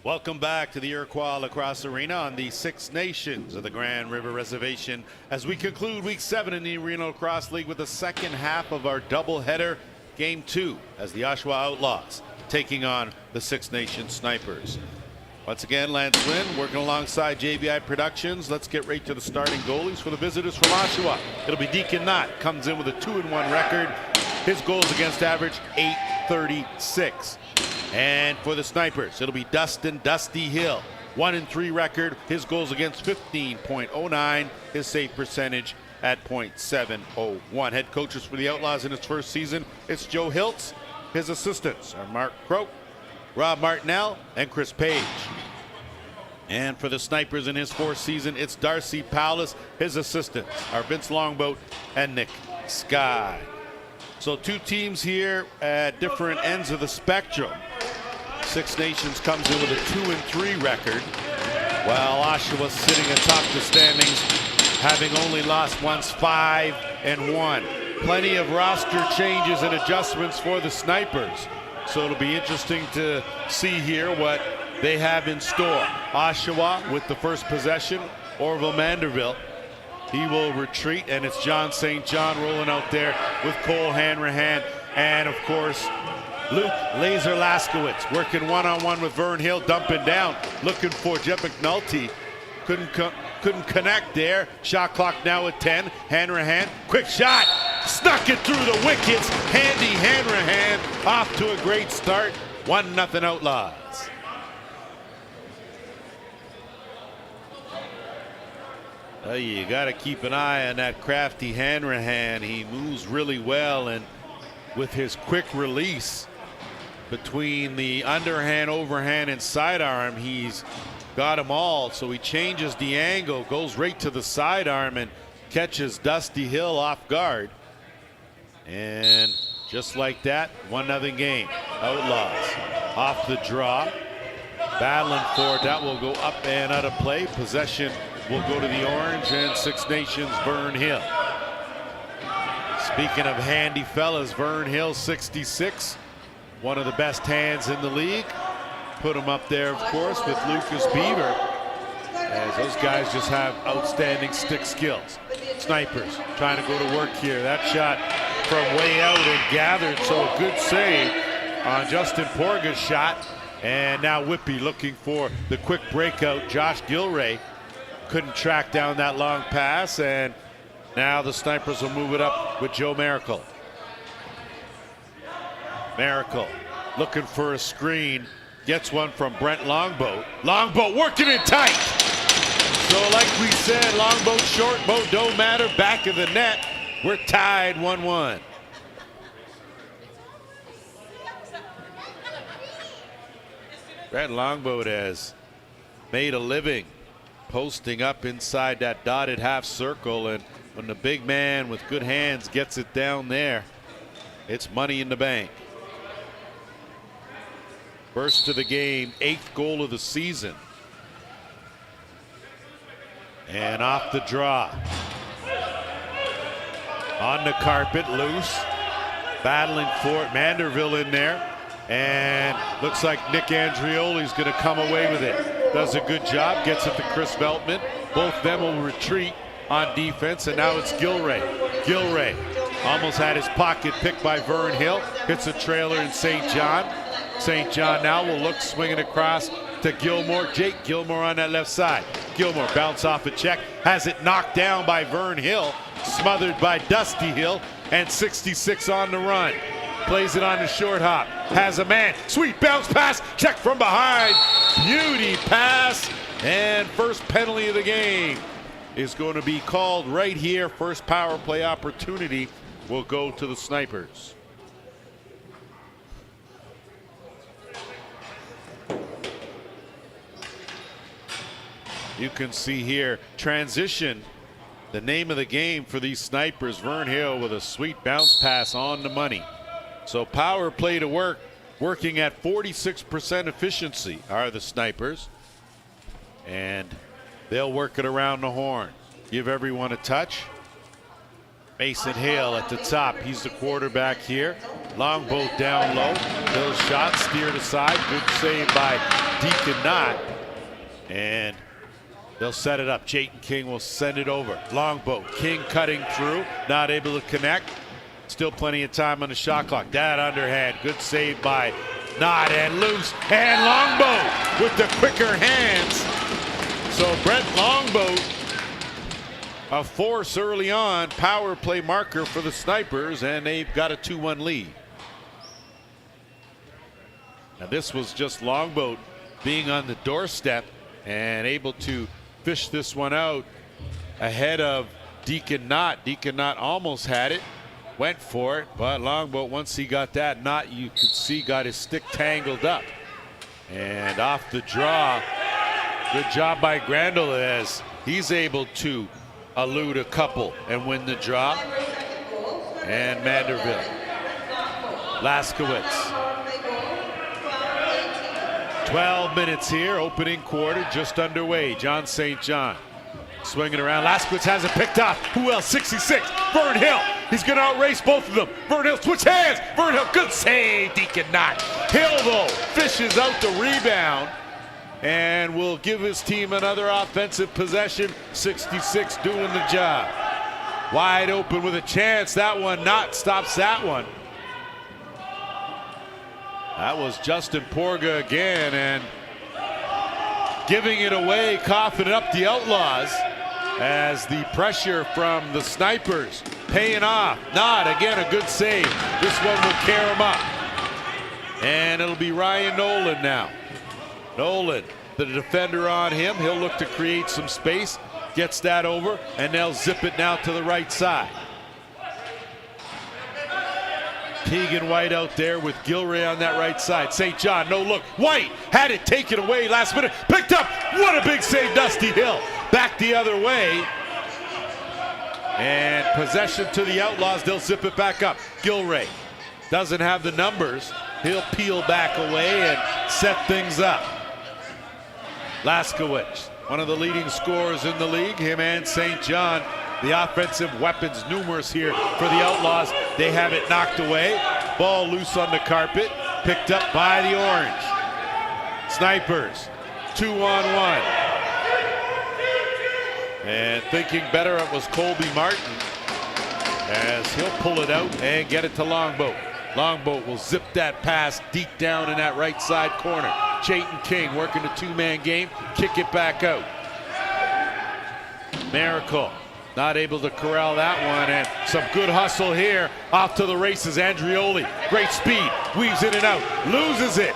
Welcome back to the Iroquois Lacrosse Arena on the Six Nations of the Grand River Reservation as we conclude Week 7 in the Arena Lacrosse League with the second half of our doubleheader, Game 2, as the Oshawa Outlaws taking on the Six Nations Snipers. Once again, Lance Lynn working alongside JVI Productions. Let's get right to the starting goalies for the visitors from Oshawa. It'll be Deacon Knott, comes in with a 2-1 record. His goals against average, .836. And for the Snipers, it'll be Dustin Dusty Hill, 1-3 record. His goals against 15.09. His save percentage at .701. Head coaches for the Outlaws in his first season, it's Joe Hiltz. His assistants are Mark Croak, Rob Martinell, and Chris Page. And for the Snipers in his fourth season, it's Darcy Paulus. His assistants are Vince Longboat and Nick Sky. So two teams here at different ends of the spectrum. Six Nations comes in with a 2-3 record, while Oshawa sitting atop the standings, having only lost once, 5-1. Plenty of roster changes and adjustments for the Snipers. So it'll be interesting to see here what they have in store. Oshawa with the first possession, Orville Manderville. He will retreat, and it's John St. John rolling out there with Cole Hanrahan. And of course, Luke Laser Laskowitz working one-on-one with Vern Hill, dumping down, looking for Jeff McNulty. Couldn't connect there. Shot clock now at 10. Hanrahan, quick shot, snuck it through the wickets. Handy Hanrahan off to a great start. 1-0 Outlaws. You got to keep an eye on that crafty Hanrahan. He moves really well, and with his quick release between the underhand, overhand, and sidearm, he's got them all. So he changes the angle, goes right to the sidearm, and catches Dusty Hill off guard. And just like that, 1-0 game. Outlaws off the draw, battling for it. That will go up and out of play. Possession will go to the Orange, and Six Nations Vern Hill. Speaking of handy fellas, Vern Hill, 66, one of the best hands in the league. Put him up there, of course, with Lucas Beaver. as those guys just have outstanding stick skills. Snipers trying to go to work here. That shot from way out and gathered, so a good save on Justin Porga's shot. And now Whippy looking for the quick breakout. Josh Gilray couldn't track down that long pass, and now the Snipers will move it up with Joe Miracle. Miracle looking for a screen, gets one from Brent Longboat. Longboat working it tight. So like we said, Longboat, short boat, don't matter. Back of the net, we're tied 1-1. Brent Longboat has made a living posting up inside that dotted half circle, and when the big man with good hands gets it down there, it's money in the bank. First of the game, 8th goal of the season. And off the draw. On the carpet, loose. Battling for it, Manderville in there. And looks like Nick Andrioli's going to come away with it. Does a good job, gets it to Chris Veltman. Both of them will retreat on defense, and now it's Gilray. Gilray almost had his pocket picked by Vern Hill. Hits a trailer in St. John. St. John now will look swinging across to Gilmore. Jake Gilmore on that left side. Gilmore bounce off a check, has it knocked down by Vern Hill, smothered by Dusty Hill, and 66 on the run. Plays it on the short hop, has a man, sweet bounce pass, check from behind, beauty pass, and first penalty of the game is going to be called right here. First power play opportunity will go to the Snipers. You can see here, transition, the name of the game for these Snipers. Vern Hill with a sweet bounce pass on the money. So power play to work, working at 46% efficiency are the Snipers. And they'll work it around the horn. Give everyone a touch. Mason Hale at the top, he's the quarterback here. Longboat down low, Hill's shot steered aside, good save by Deacon Knott. And they'll set it up. Jayton King will send it over. Longboat, King cutting through, not able to connect. Still plenty of time on the shot clock. That underhand, good save by Knott, and loose. And Longboat with the quicker hands. So Brent Longboat, a force early on, power play marker for the Snipers, and they've got a 2-1 lead. Now this was just Longboat being on the doorstep and able to fish this one out ahead of Deacon Knott. Deacon Knott almost had it, went for it, but Longboat, once he got that, Knott, you could see, got his stick tangled up. And off the draw, good job by Grandel as he's able to elude a couple and win the draw. And Manderville, Laskowitz. 12 minutes here, opening quarter just underway. John St. John swinging around. Laskowitz has it picked up. Who else? 66. Vern Hill. He's going to outrace both of them. Vern Hill, switch hands. Vern Hill, good save. Deacon Knott. Hill, though, fishes out the rebound and will give his team another offensive possession. 66 doing the job. Wide open with a chance. That one, Knott stops that one. That was Justin Porga again, and giving it away, coughing it up the Outlaws as the pressure from the Snipers paying off. Knott, again, a good save. This one will carry him up. And it'll be Ryan Nolan now. Nolan, the defender on him. He'll look to create some space, gets that over, and they'll zip it now to the right side. Keegan White out there with Gilray on that right side. St. John, no look. White had it taken away last minute. Picked up. What a big save, Dusty Hill. Back the other way. And possession to the Outlaws. They'll zip it back up. Gilray doesn't have the numbers. He'll peel back away and set things up. Laskowitz, one of the leading scorers in the league. Him and St. John. The offensive weapons numerous here for the Outlaws. They have it knocked away. Ball loose on the carpet. Picked up by the Orange. Snipers, 2-on-1. And thinking better, it was Colby Martin, as he'll pull it out and get it to Longboat. Longboat will zip that pass deep down in that right side corner. Chayton King working the two-man game, kick it back out. Miracle not able to corral that one, and some good hustle here. Off to the races, Andrioli. Great speed, weaves in and out, loses it,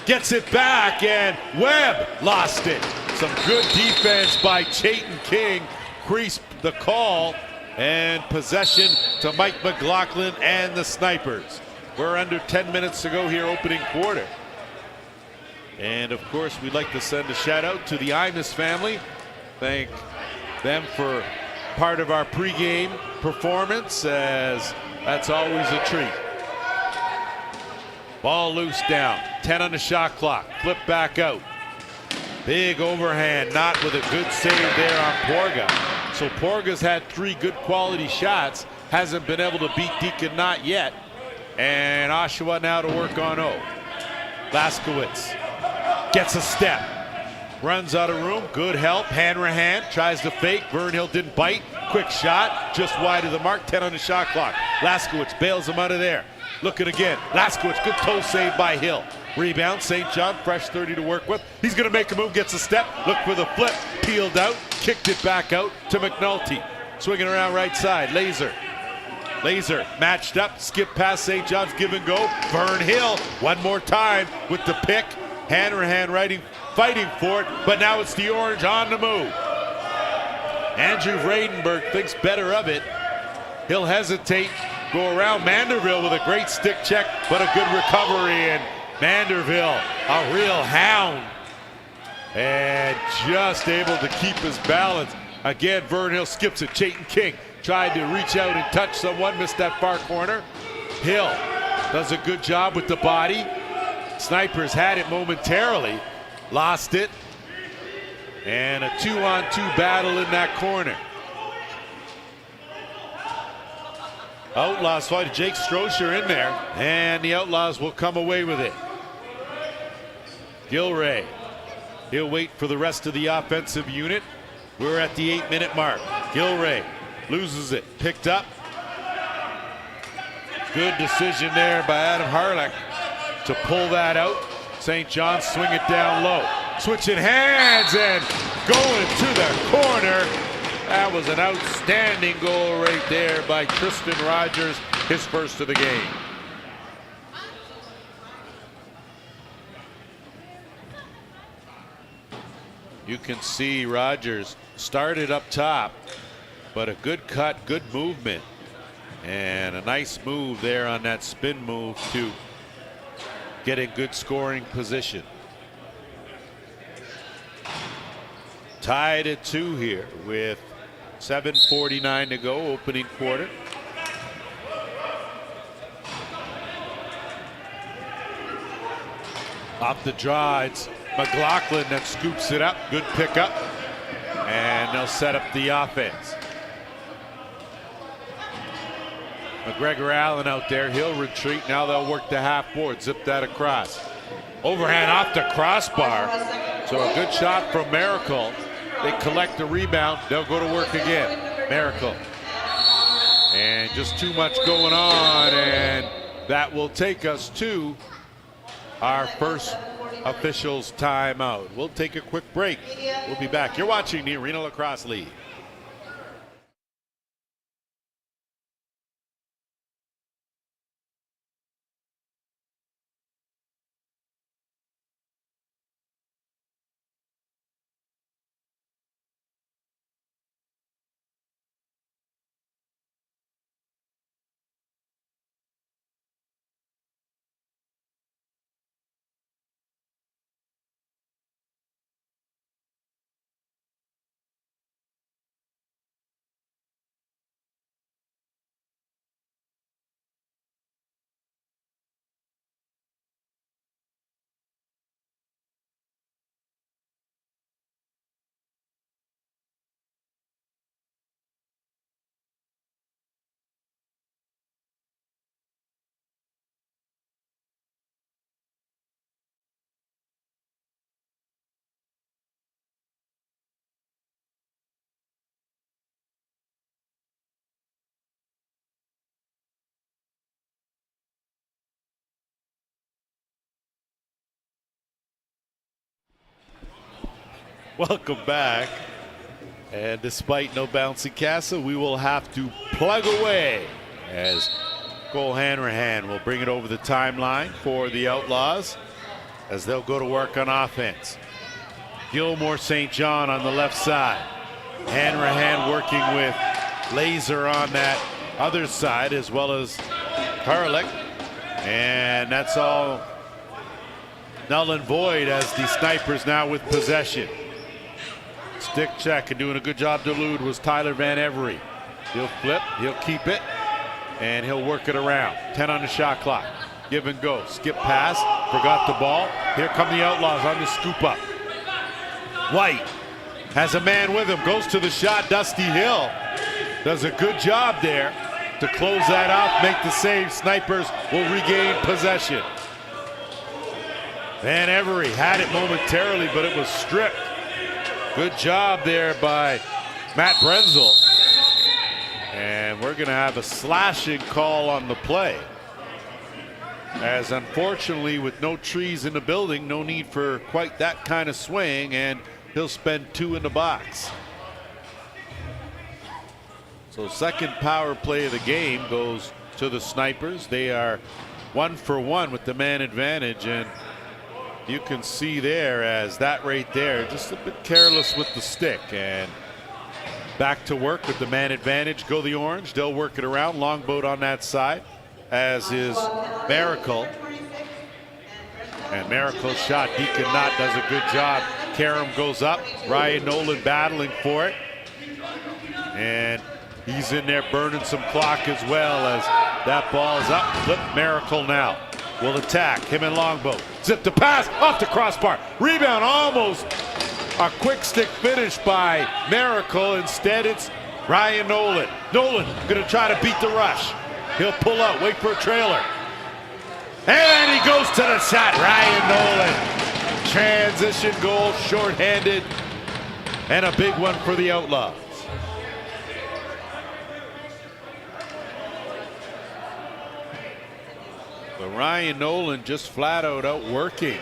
gets it back, and Webb lost it. Some good defense by Chayton King, creased the call, and possession to Mike McLaughlin and the Snipers. We're under 10 minutes to go here, opening quarter. And of course, we'd like to send a shout out to the Imus family. Thank them for part of our pregame performance, as that's always a treat. Ball loose down, 10 on the shot clock, flip back out. Big overhand, not with a good save there on Porga. So Porga's had 3 good quality shots, hasn't been able to beat Deacon Knott yet. And Oshawa now to work on O. Laskowitz gets a step, runs out of room, good help, Hanrahan tries to fake, Vernhill didn't bite, quick shot, just wide of the mark, 10 on the shot clock. Laskowitz bails him out of there. Looking again, Laskowitz, good toe save by Hill. Rebound, St. John, fresh 30 to work with. He's gonna make a move, gets a step, look for the flip, peeled out, kicked it back out to McNulty. Swinging around right side, Laser matched up, skip past St. John's, give and go. Vernhill one more time with the pick. Hanrahan fighting for it, but now it's the Orange on the move. Andrew Vradenberg thinks better of it. He'll hesitate, go around Manderville with a great stick check, but a good recovery, and Manderville, a real hound, and just able to keep his balance. Again, Vernhill skips it. Chayton King tried to reach out and touch someone, missed that far corner. Hill does a good job with the body. Snipers had it momentarily, lost it, and a 2-on-2 battle in that corner. Outlaws fight, Jake Strocher in there, and the Outlaws will come away with it. Gilray, he'll wait for the rest of the offensive unit. We're at the 8-minute mark. Gilray loses it, picked up. Good decision there by Adam Harlech to pull that out. St. John's swing it down low. Switching hands and going to the corner. That was an outstanding goal right there by Tristan Rogers, his first of the game. You can see Rogers started up top, but a good cut, good movement, and a nice move there on that spin move to get in good scoring position. Tied at 2 here with 7:49 to go, opening quarter. Off the draw, it's McLaughlin that scoops it up. Good pickup, and they'll set up the offense. McGregor Allen out there, he'll retreat. Now they'll work the half board, zip that across. Overhand off the crossbar. So a good shot from Miracle. They collect the rebound, they'll go to work again. Miracle. And just too much going on, and that will take us to our first officials timeout. We'll take a quick break. We'll be back. You're watching the Arena Lacrosse League. Welcome back. And despite no bouncy castle, we will have to plug away as Cole Hanrahan will bring it over the timeline for the Outlaws as they'll go to work on offense. Gilmore St. John on the left side. Hanrahan working with Laser on that other side, as well as Harlick. And that's all null and void as the Snipers now with possession. Stick check and doing a good job to elude was Tyler Van Every. He'll flip, he'll keep it, and he'll work it around. 10 on the shot clock. Give and go. Skip pass. Forgot the ball. Here come the Outlaws on the scoop up. White has a man with him. Goes to the shot. Dusty Hill does a good job there to close that off, make the save. Snipers will regain possession. Van Every had it momentarily, but it was stripped. Good job there by Matt Brenzel. And we're going to have a slashing call on the play. As unfortunately, with no trees in the building, no need for quite that kind of swing, and he'll spend 2 in the box. So second power play of the game goes to the Snipers. They are 1 for 1 with the man advantage, and you can see there as that right there, just a bit careless with the stick. And back to work with the man advantage. Go the Orange. They'll work it around. Longboat on that side, as is Miracle. And Miracle's shot, Deacon Knott does a good job. Karam goes up. Ryan Nolan battling for it. And he's in there burning some clock as well as that ball is up. Flip Miracle now. Will attack. Him and Longboat. Zip the pass off the crossbar. Rebound almost a quick stick finish by Miracle. Instead, it's Ryan Nolan. Nolan going to try to beat the rush. He'll pull out, wait for a trailer. And he goes to the shot. Ryan Nolan. Transition goal, shorthanded, and a big one for the Outlaws. But Ryan Nolan just flat out outworking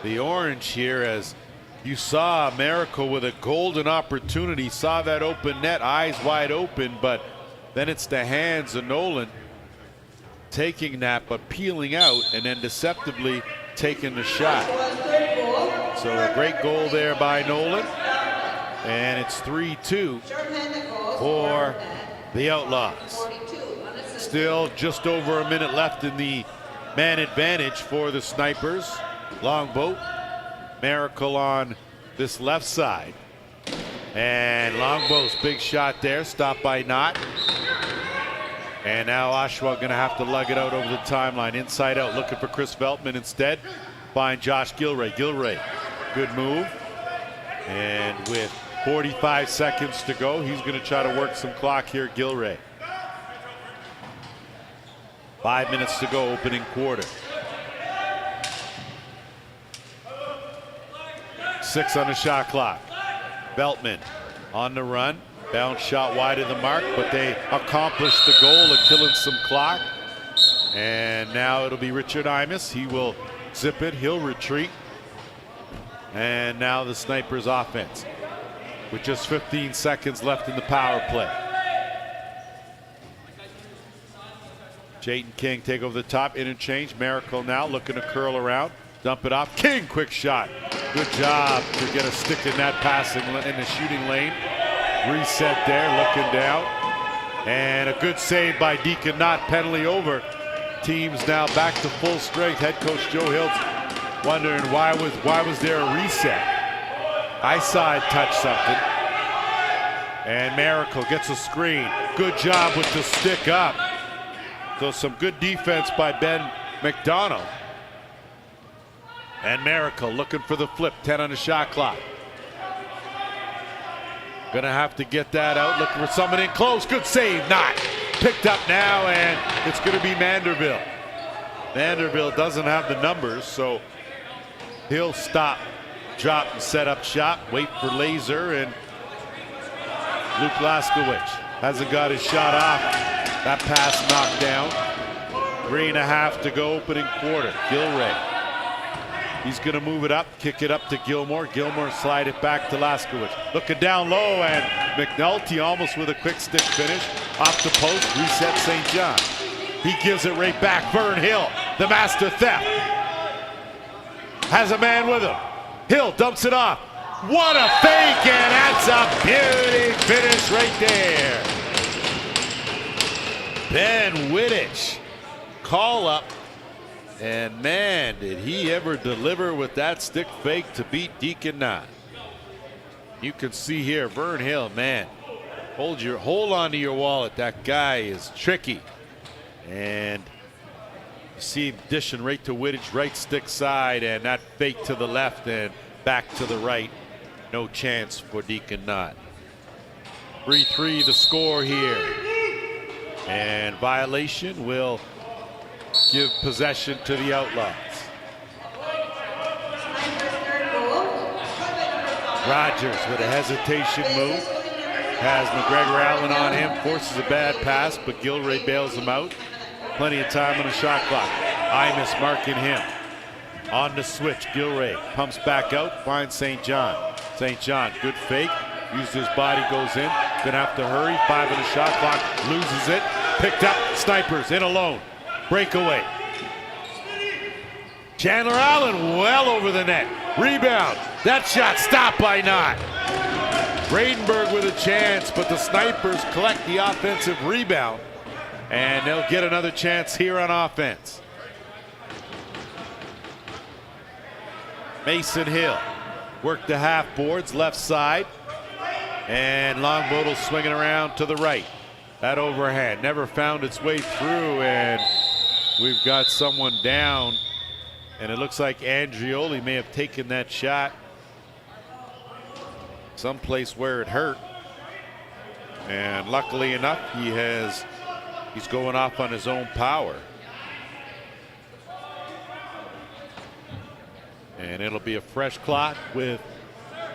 the Orange here, as you saw Miracle with a golden opportunity, saw that open net, eyes wide open, but then it's the hands of Nolan taking that, but peeling out and then deceptively taking the shot. So a great goal there by Nolan, and it's 3-2 for the Outlaws. Still just over a minute left in the man advantage for the Snipers. Longboat, Miracle on this left side. And Longboat's big shot there, stopped by Knott. And now Oshawa going to have to lug it out over the timeline. Inside out, looking for Chris Veltman instead. Find Josh Gilray. Gilray, good move. And with 45 seconds to go, he's going to try to work some clock here, Gilray. 5 minutes to go, opening quarter. 6 on the shot clock. Veltman on the run. Bounce shot wide of the mark, but they accomplished the goal of killing some clock. And now it'll be Richard Imus. He will zip it. He'll retreat. And now the Snipers offense with just 15 seconds left in the power play. Jayden King take over the top, interchange. Miracle now looking to curl around, dump it off. King, quick shot. Good job to get a stick in that passing in the shooting lane. Reset there, looking down. And a good save by Deacon Knott, penalty over. Teams now back to full strength. Head coach Joe Hiltz wondering why was there a reset. I saw it touch something. And Miracle gets a screen. Good job with the stick up. So some good defense by Ben McDonald. And Miracle looking for the flip, 10 on the shot clock. Gonna have to get that out, looking for someone in close. Good save, not picked up now, and it's gonna be Manderville. Manderville doesn't have the numbers, so he'll stop, drop, and set up shot, wait for Laser, and Luke Laskowicz hasn't got his shot off. That pass knocked down. 3.5 to go, opening quarter. Gilray He's going to move it up, kick it up to Gilmore. Gilmore slide it back to Laskowicz. Looking down low, and McNulty almost with a quick stick finish. Off the post, reset St. John. He gives it right back. Vern Hill, the master theft. Has a man with him. Hill dumps it off. What a fake, and that's a beauty finish right there. Ben Wittich, call up. And man, did he ever deliver with that stick fake to beat Deacon Knott. You can see here, Vern Hill, man, hold on to your wallet. That guy is tricky. And you see him dishing right to Wittich, right stick side, and that fake to the left and back to the right. No chance for Deacon Knott. 3-3 the score here. And violation will give possession to the Outlaws. Rogers with a hesitation move. Has McGregor Allen on him, forces a bad pass, but Gilray bails him out. Plenty of time on the shot clock. Imus marking him. On the switch, Gilray pumps back out, finds St. John. St. John, good fake. Uses his body, goes in. Gonna have to hurry. 5 on the shot clock, loses it. Picked up, Snipers in alone. Breakaway. Chandler Allen well over the net. Rebound. That shot stopped by Knott. Bradenburg with a chance, but the Snipers collect the offensive rebound, and they'll get another chance here on offense. Mason Hill worked the half boards left side, and Longbodle swinging around to the right. That overhand never found its way through, and we've got someone down, and it looks like Andrioli may have taken that shot someplace where it hurt. And luckily enough, he's going off on his own power. And it'll be a fresh clock with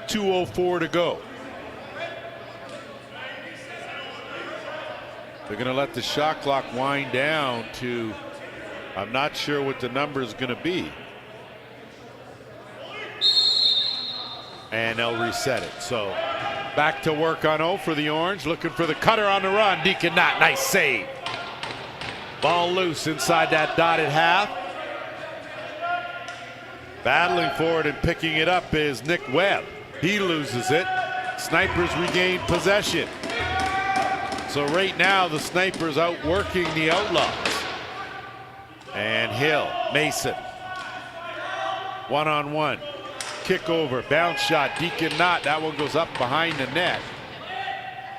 2:04 to go. They're going to let the shot clock wind down to, I'm not sure what the number is going to be. And they'll reset it. So back to work on O for the Orange, looking for the cutter on the run. Deacon Knott, nice save. Ball loose inside that dotted half. Battling for it and picking it up is Nick Webb. He loses it. Snipers regain possession. So right now the Snipers outworking the Outlaws. And Hill, Mason. One-on-one. Kick over, bounce shot, Deacon Knott. That one goes up behind the net.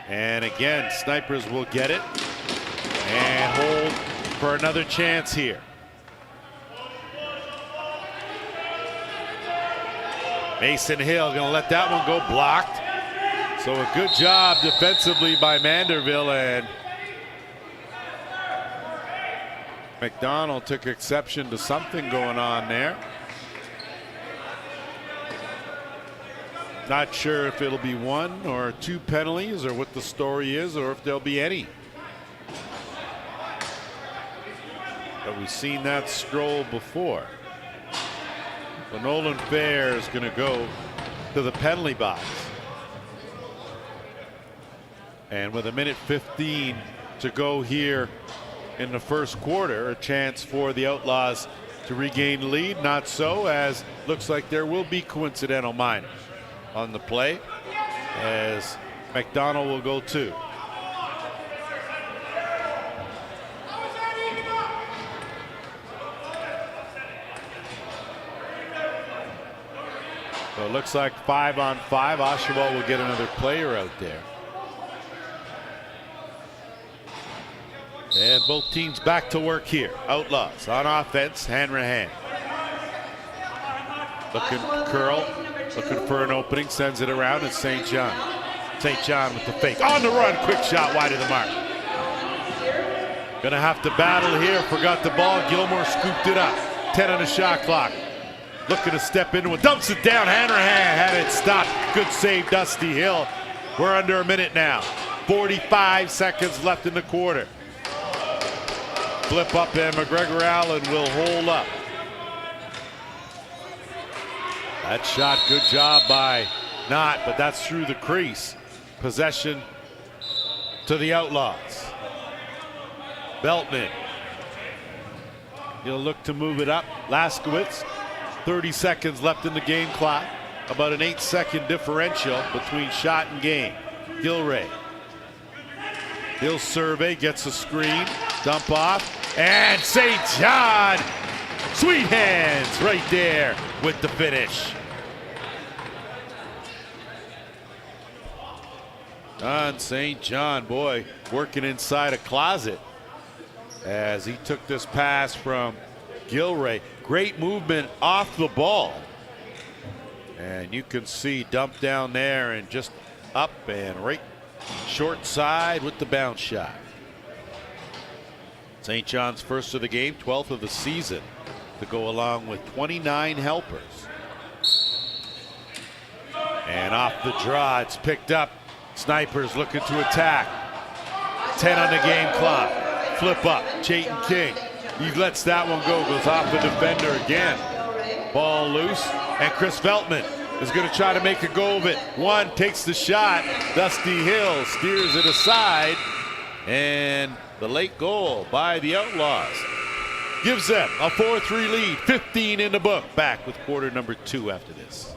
And again, Snipers will get it and hold for another chance here. Mason Hill gonna let that one go, blocked. So a good job defensively by Manderville, and McDonald took exception to something going on there. Not sure if it'll be 1 or 2 penalties or what the story is, or if there'll be any. But we've seen that stroll before. So Nolan Fair is going to go to the penalty box. And with 1:15 to go here in the first quarter, a chance for the Outlaws to regain the lead. Not so, as looks like there will be coincidental minors on the play, as McDonald will go too. So it looks like 5-on-5. Oshawa will get another player out there. And both teams back to work here. Outlaws on offense, hand in hand. Looking curl. Looking for an opening, sends it around. It's St. John. St. John with the fake. On the run, quick shot wide of the mark. Gonna have to battle here. Forgot the ball. Gilmore scooped it up. 10 on the shot clock. Looking to step into it. Dumps it down. Hanrahan had it stopped. Good save, Dusty Hill. We're under a minute now. 45 seconds left in the quarter. Flip up, and McGregor Allen will hold up. That shot, good job by Knott, but that's through the crease. Possession to the Outlaws. Beltman. He'll look to move it up. Laskowitz, 30 seconds left in the game clock. About an 8-second differential between shot and game. Gilray. He'll survey, gets a screen, dump off, and St. John. Sweet hands right there with the finish. Don St. John, boy, working inside a closet as he took this pass from Gilray. Great movement off the ball. And you can see dump down there and just up and right short side with the bounce shot. St. John's first of the game, 12th of the season, to go along with 29 helpers. And off the draw, it's picked up. Snipers looking to attack. 10 on the game clock. Flip up, Chayton King. He lets that one go, goes off the defender again. Ball loose, and Chris Veltman is going to try to make a go of it. One takes the shot. Dusty Hill steers it aside, and the late goal by the Outlaws gives them a 4-3 lead. 15 in the book. Back with quarter number 2 after this.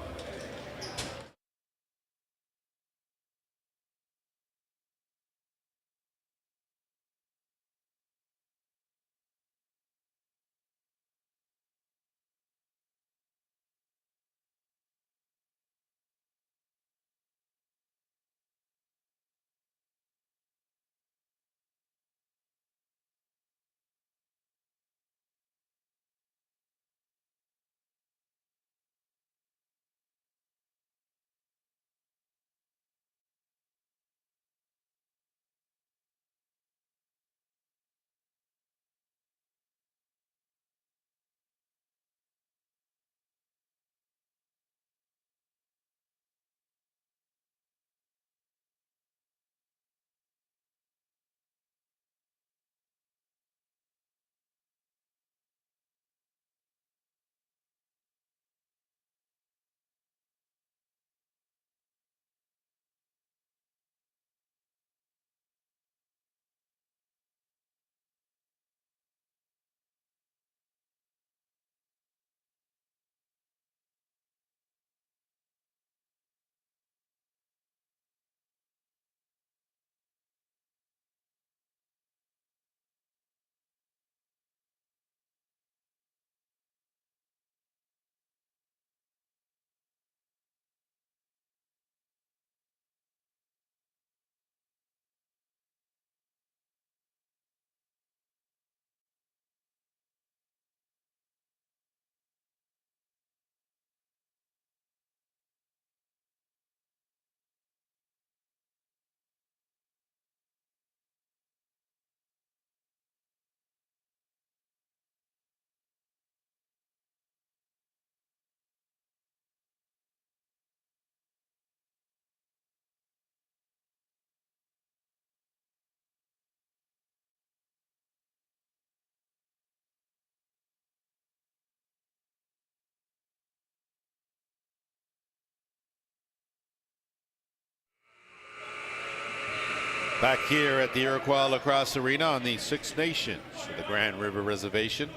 Back here at the Iroquois Lacrosse Arena on the Six Nations for the Grand River Reservation.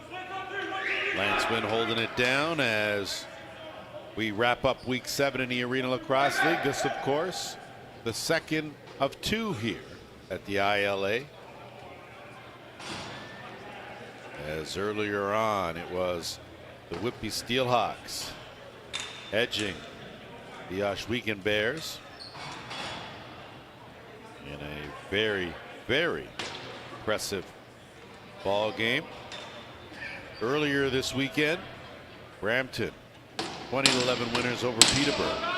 Lanceman holding it down as we wrap up week 7 in the Arena Lacrosse League. This, of course, the second of 2 here at the ILA. As earlier on, it was the Whitby Steelhawks edging the Ohsweken Bears in a very, very impressive ball game. Earlier this weekend, Brampton 20-11 winners over Peterborough.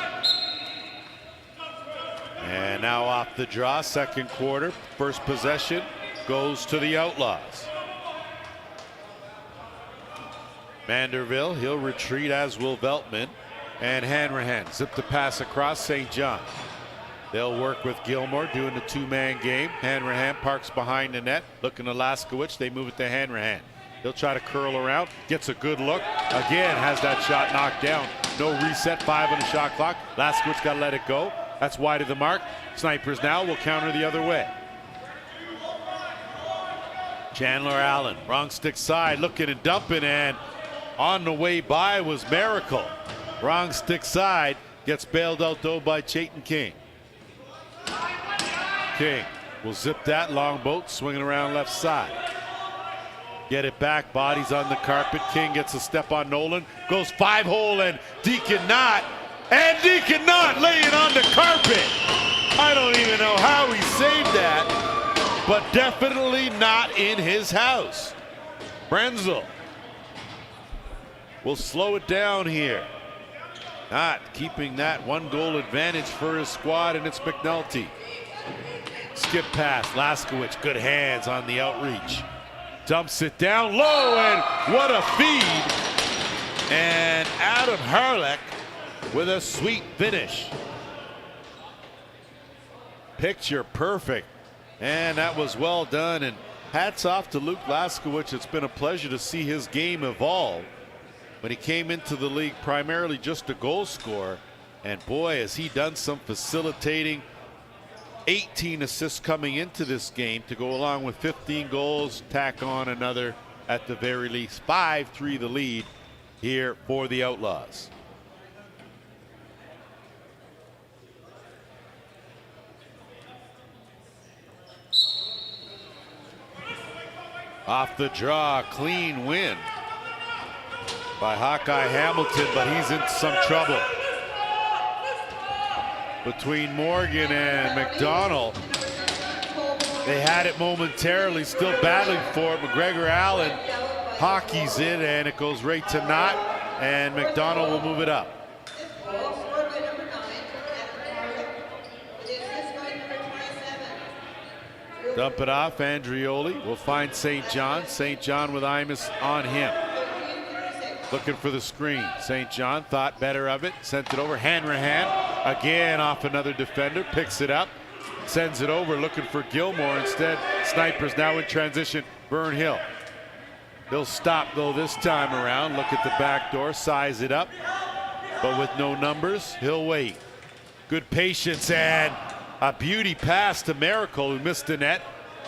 And now off the draw, second quarter, first possession goes to the Outlaws. Manderville, he'll retreat, as will Veltman, and Hanrahan zip the pass across St. John. They'll work with Gilmore doing the 2-man game. Hanrahan parks behind the net, looking to Laskowitz. They move it to Hanrahan. He'll try to curl around, gets a good look. Again, has that shot knocked down No reset, 5 on the shot clock. Laskowicz got to let it go. That's wide of the mark. Snipers now will counter the other way. Chandler Allen, wrong stick side, looking and dumping, and on the way by was Miracle. Wrong stick side, gets bailed out though by Chayton King. King will zip that long boat, swinging around left side. Get it back, bodies on the carpet. King gets a step on Nolan, goes 5-hole, and Deacon Knott laying on the carpet. I don't even know how he saved that, but definitely not in his house. Brenzel will slow it down here. Not keeping that 1-goal advantage for his squad, and it's McNulty. Skip pass, Laskowicz, good hands on the outreach. Dumps it down low, and what a feed. And Adam Harlech with a sweet finish. Picture perfect. And that was well done. And hats off to Luke Laskowicz. It's been a pleasure to see his game evolve. When he came into the league primarily just a goal scorer. And boy, has he done some facilitating. 18 assists coming into this game to go along with 15 goals. Tack on another at the very least. 5-3 the lead here for the Outlaws. Off the draw, clean win by Hawkeye Hamilton, but he's in some trouble. Between Morgan and McDonald, they had it momentarily, still battling for it. McGregor Allen hockeys it, and it goes right to Knott, and McDonald will move it up. Dump it off, Andrioli will find St. John. St. John with Imus on him. Looking for the screen. St. John thought better of it, sent it over. Hanrahan again off another defender, picks it up, sends it over, looking for Gilmore. Instead, Snipers now in transition. Burnhill. He'll stop though this time around. Look at the back door, size it up, but with no numbers, he'll wait. Good patience, and a beauty pass to Miracle, who missed the net.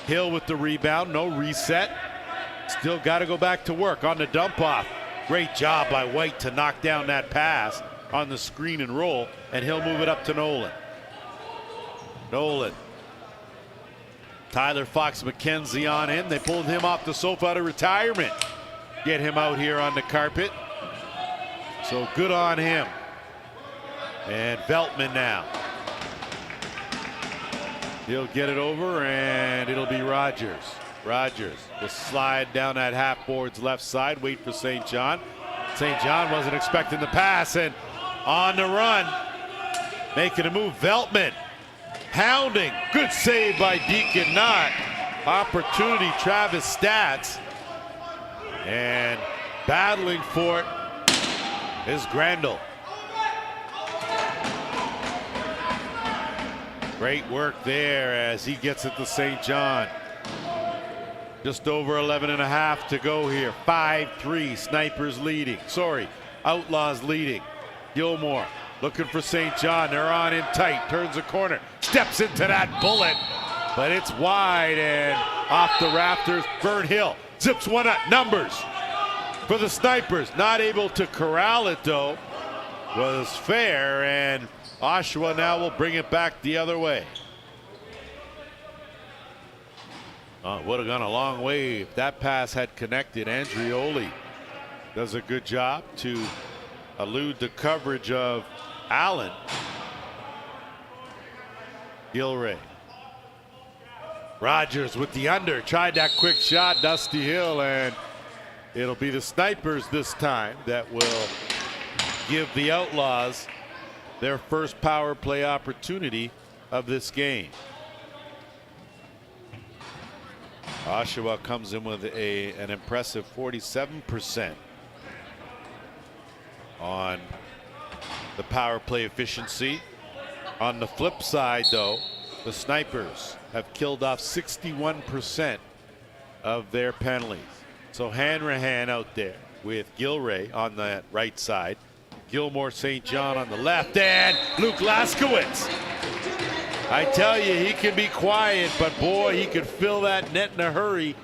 Hill with the rebound, no reset. Still got to go back to work on the dump off. Great job by White to knock down that pass on the screen and roll, and he'll move it up to Nolan. Nolan. Tyler Fox McKenzie on him. They pulled him off the sofa out of retirement. Get him out here on the carpet. So good on him. And Veltman now. He'll get it over, and it'll be Rogers. Rogers will slide down that half board's left side, wait for St. John. St. John wasn't expecting the pass, and on the run, making a move, Veltman. Hounding, good save by Deacon Knott. Opportunity, Travis Stats. And battling for it is Grandel. Great work there as he gets it to St. John. Just over 11 and a half to go here. 5-3, Snipers leading. Sorry, Outlaws leading. Gilmore looking for St. John. They're on in tight. Turns the corner. Steps into that bullet. But it's wide and off the rafters. Burnhill zips one up. Numbers for the Snipers. Not able to corral it though. Was fair, and Oshawa now will bring it back the other way. Would have gone a long way if that pass had connected. Andrioli does a good job to elude the coverage of Allen. Gilray. Rogers with the under, tried that quick shot, Dusty Hill, and it'll be the Snipers this time that will give the Outlaws their first power play opportunity of this game. Oshawa comes in with an impressive 47% on the power play efficiency. On the flip side though, the Snipers have killed off 61% of their penalties. So Hanrahan out there with Gilray on that right side. Gilmore St. John on the left, and Luke Laskowitz. I tell you, he can be quiet, but boy, he could fill that net in a hurry.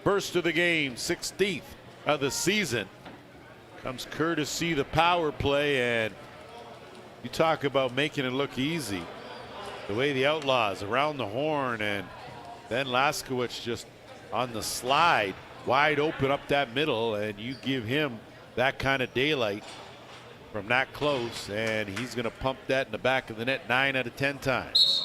First of the game, 16th of the season. Comes courtesy the power play, and you talk about making it look easy. The way the Outlaws around the horn, and then Laskowitz just on the slide, wide open up that middle, and you give him that kind of daylight from that close, and he's going to pump that in the back of the net 9 out of 10 times.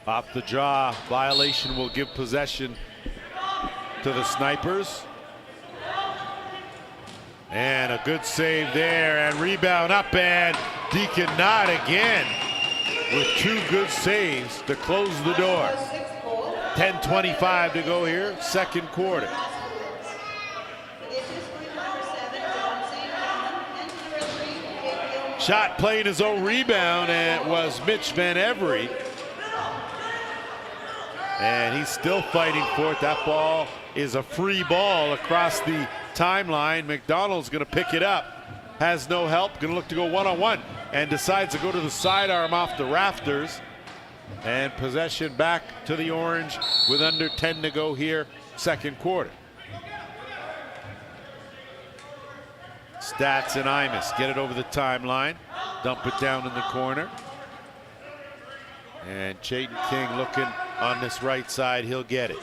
Off the draw, violation will give possession to the Snipers. And a good save there, and rebound up, and Deacon Knott again with 2 good saves to close the door. 10:25 to go here, second quarter. Shot playing his own rebound, and it was Mitch Van Every. And he's still fighting for it. That ball is a free ball across the timeline. McDonald's going to pick it up. Has no help. Going to look to go one-on-one, and decides to go to the sidearm off the rafters. And possession back to the Orange with under 10 to go here, second quarter. Stats and Imus get it over the timeline. Dump it down in the corner. And Chayton King looking on this right side. He'll get it.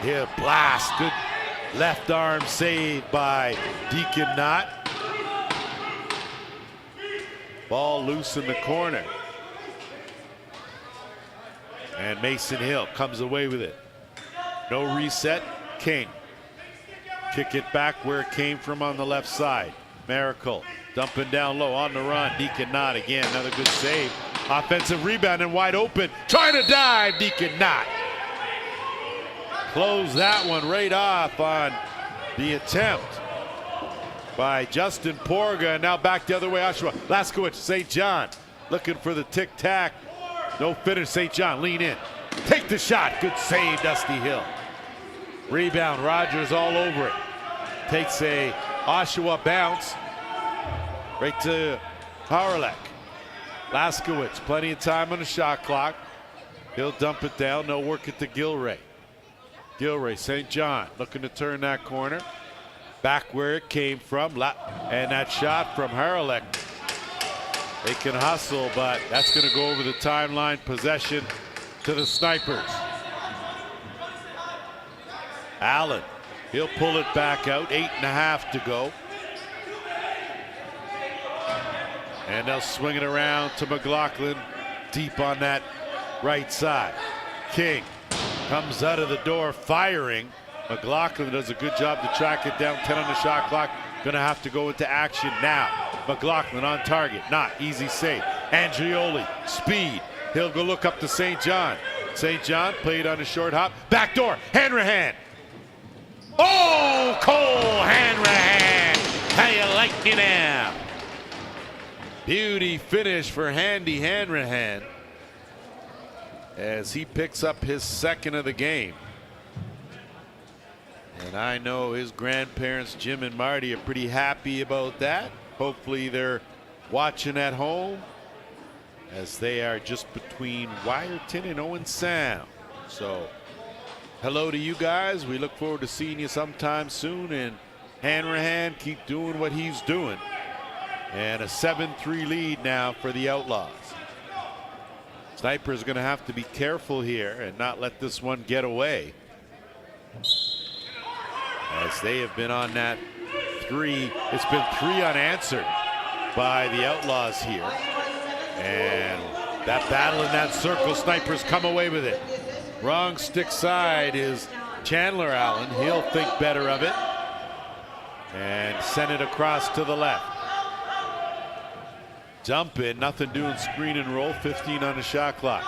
He'll blast. Good left arm save by Deacon Knott. Ball loose in the corner. And Mason Hill comes away with it. No reset. King. Kick it back where it came from on the left side. Miracle dumping down low on the run. Deacon Knott again. Another good save. Offensive rebound and wide open. Trying to dive. Deacon Knott. Close that one right off on the attempt by Justin Porga. And now back the other way. Oshawa. Laskowitz, St. John looking for the tic-tac. No finish. St. John lean in. Take the shot. Good save, Dusty Hill. Rebound. Rogers all over it. Takes a Oshawa bounce right to Harlech. Laskowitz, plenty of time on the shot clock. He'll dump it down. No work at the Gilray. Gilray, St. John looking to turn that corner. Back where it came from. And that shot from Harlech. They can hustle, but that's going to go over the timeline. Possession to the Snipers. Allen, he'll pull it back out. 8.5 to go. And they'll swing it around to McLaughlin deep on that right side. King comes out of the door firing. McLaughlin does a good job to track it down. 10 on the shot clock. Gonna have to go into action now. McLaughlin on target. Not easy save. Andrioli, speed. He'll go look up to St. John. St. John played on a short hop. Backdoor. Hanrahan. Oh, Cole Hanrahan. How you like me now? Beauty finish for Handy Hanrahan as he picks up his second of the game. And I know his grandparents, Jim and Marty, are pretty happy about that. Hopefully they're watching at home as they are just between Wyerton and Owen Sound. So hello to you guys. We look forward to seeing you sometime soon. And Hanrahan, keep doing what he's doing. And a 7-3 lead now for the Outlaws. Snipers going to have to be careful here and not let this one get away, as they have been on that 3. It's been 3 unanswered by the Outlaws here. And that battle in that circle, Snipers come away with it. Wrong stick side is Chandler Allen. He'll think better of it and send it across to the left. Dump in, nothing doing, screen and roll. 15 on the shot clock.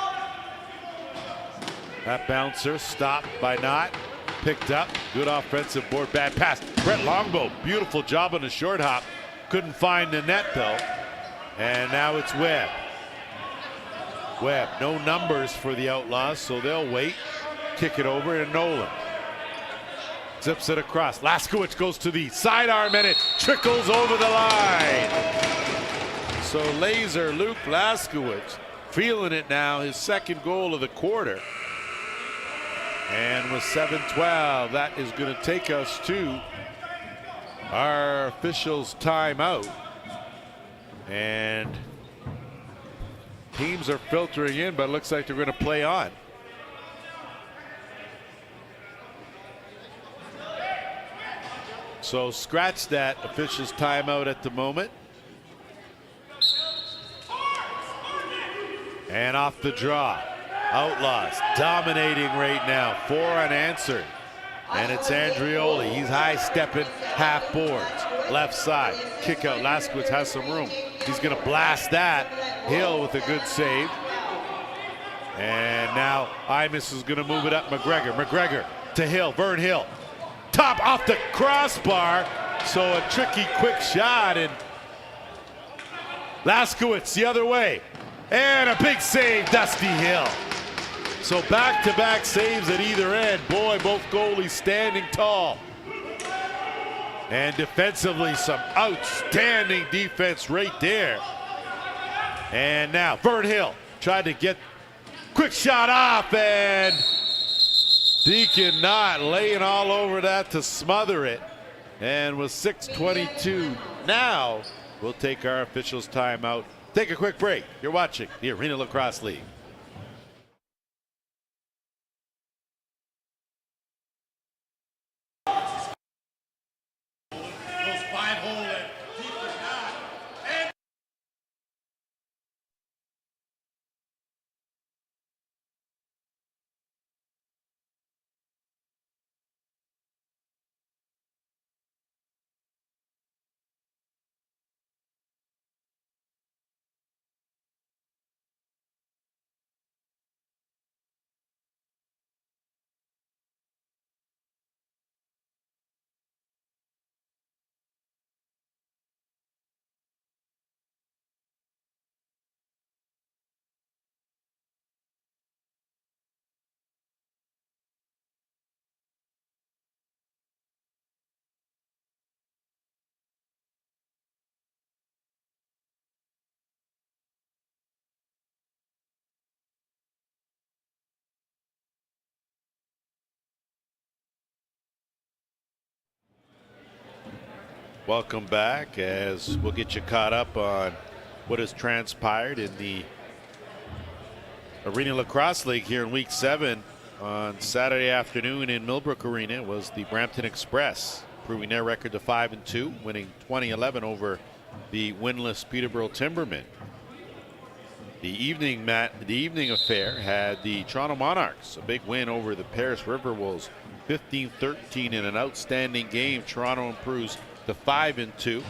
That bouncer stopped by Knott. Picked up, good offensive board, bad pass. Brett Longbow, beautiful job on the short hop. Couldn't find the net though. And now it's Webb. Webb, no numbers for the Outlaws, so they'll wait. Kick it over to Nolan. Zips it across. Laskowicz goes to the sidearm and it trickles over the line. So laser Luke Laskowicz feeling it now, his second goal of the quarter. And with 7:12, that is going to take us to our officials' timeout. And teams are filtering in, but it looks like they're going to play on. So scratch that officials' timeout at the moment. And off the draw. Outlaws dominating right now, 4 unanswered. And it's Andrioli. He's high stepping, half boards, left side. Kick out. Laskowicz has some room. He's going to blast that. Hill with a good save. And now Imus is going to move it up. McGregor to Hill. Vern Hill. Top off the crossbar. So a tricky quick shot. And Laskowicz the other way. And a big save, Dusty Hill. So back-to-back saves at either end. Boy, both goalies standing tall. And defensively, some outstanding defense right there. And now Vern Hill tried to get quick shot off, and Deacon Knott laying all over that to smother it. And with 6:22 now, we'll take our officials' timeout. Take a quick break. You're watching the Arena Lacrosse League. Welcome back, as we'll get you caught up on what has transpired in the Arena Lacrosse League here in Week 7. On Saturday afternoon in Millbrook Arena was the Brampton Express, improving their record to 5-2, winning 20-11 over the winless Peterborough Timbermen. The evening affair had the Toronto Monarchs, a big win over the Paris River Wolves, 15-13 in an outstanding game. Toronto improves to 5-2,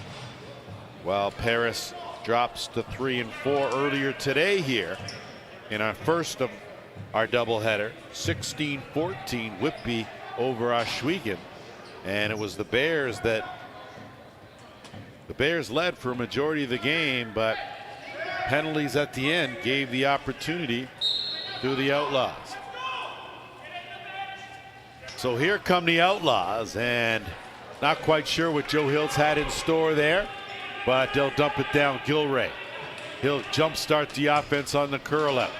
while Paris drops to 3-4 earlier today here in our first of our doubleheader. 16-14 Whitby over Oshawa, and it was the Bears led for a majority of the game, but penalties at the end gave the opportunity to the Outlaws. So here come the Outlaws, and not quite sure what Joe Hill's had in store there, but they'll dump it down. Gilray. He'll jumpstart the offense on the curl out.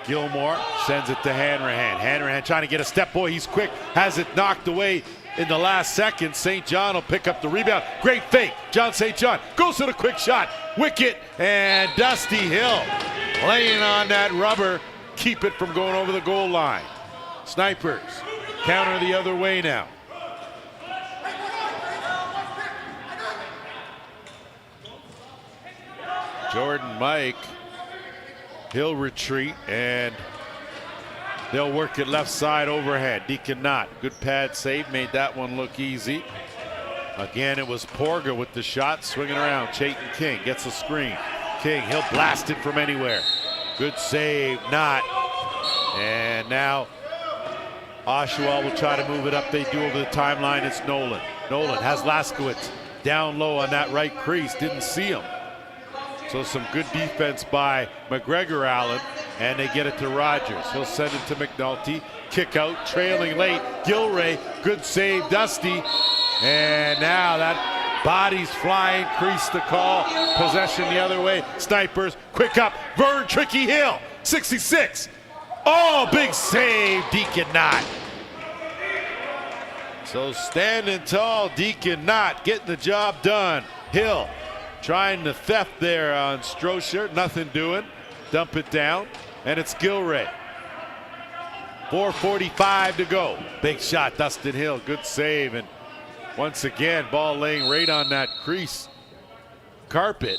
Gilmore sends it to Hanrahan. Hanrahan trying to get a step. Boy, he's quick. Has it knocked away in the last second. St. John will pick up the rebound. Great fake. John St. John goes to the quick shot. Wicket, and Dusty Hill laying on that rubber. Keep it from going over the goal line. Snipers counter the other way now. Jordan Mike, he'll retreat, and they'll work it left side overhead. Deacon Knott, good pad save, made that one look easy. Again, it was Porga with the shot, swinging around. Chayton King gets a screen. King, he'll blast it from anywhere. Good save, Knott. And now Oshawa will try to move it up. They do over the timeline. It's Nolan. Nolan has Laskowicz down low on that right crease. Didn't see him. So some good defense by McGregor Allen, and they get it to Rogers. He'll send it to McNulty. Kick out, trailing late. Gilray, good save, Dusty. And now that body's flying, crease the call. Possession the other way. Snipers, quick up. Vern, Tricky Hill, 66. Oh, big save, Deacon Knott. So standing tall, Deacon Knott getting the job done. Hill trying to theft there on Strocher, nothing doing. Dump it down, and it's Gilray. 4:45 to go. Big shot, Dustin Hill, good save, and once again, ball laying right on that crease carpet,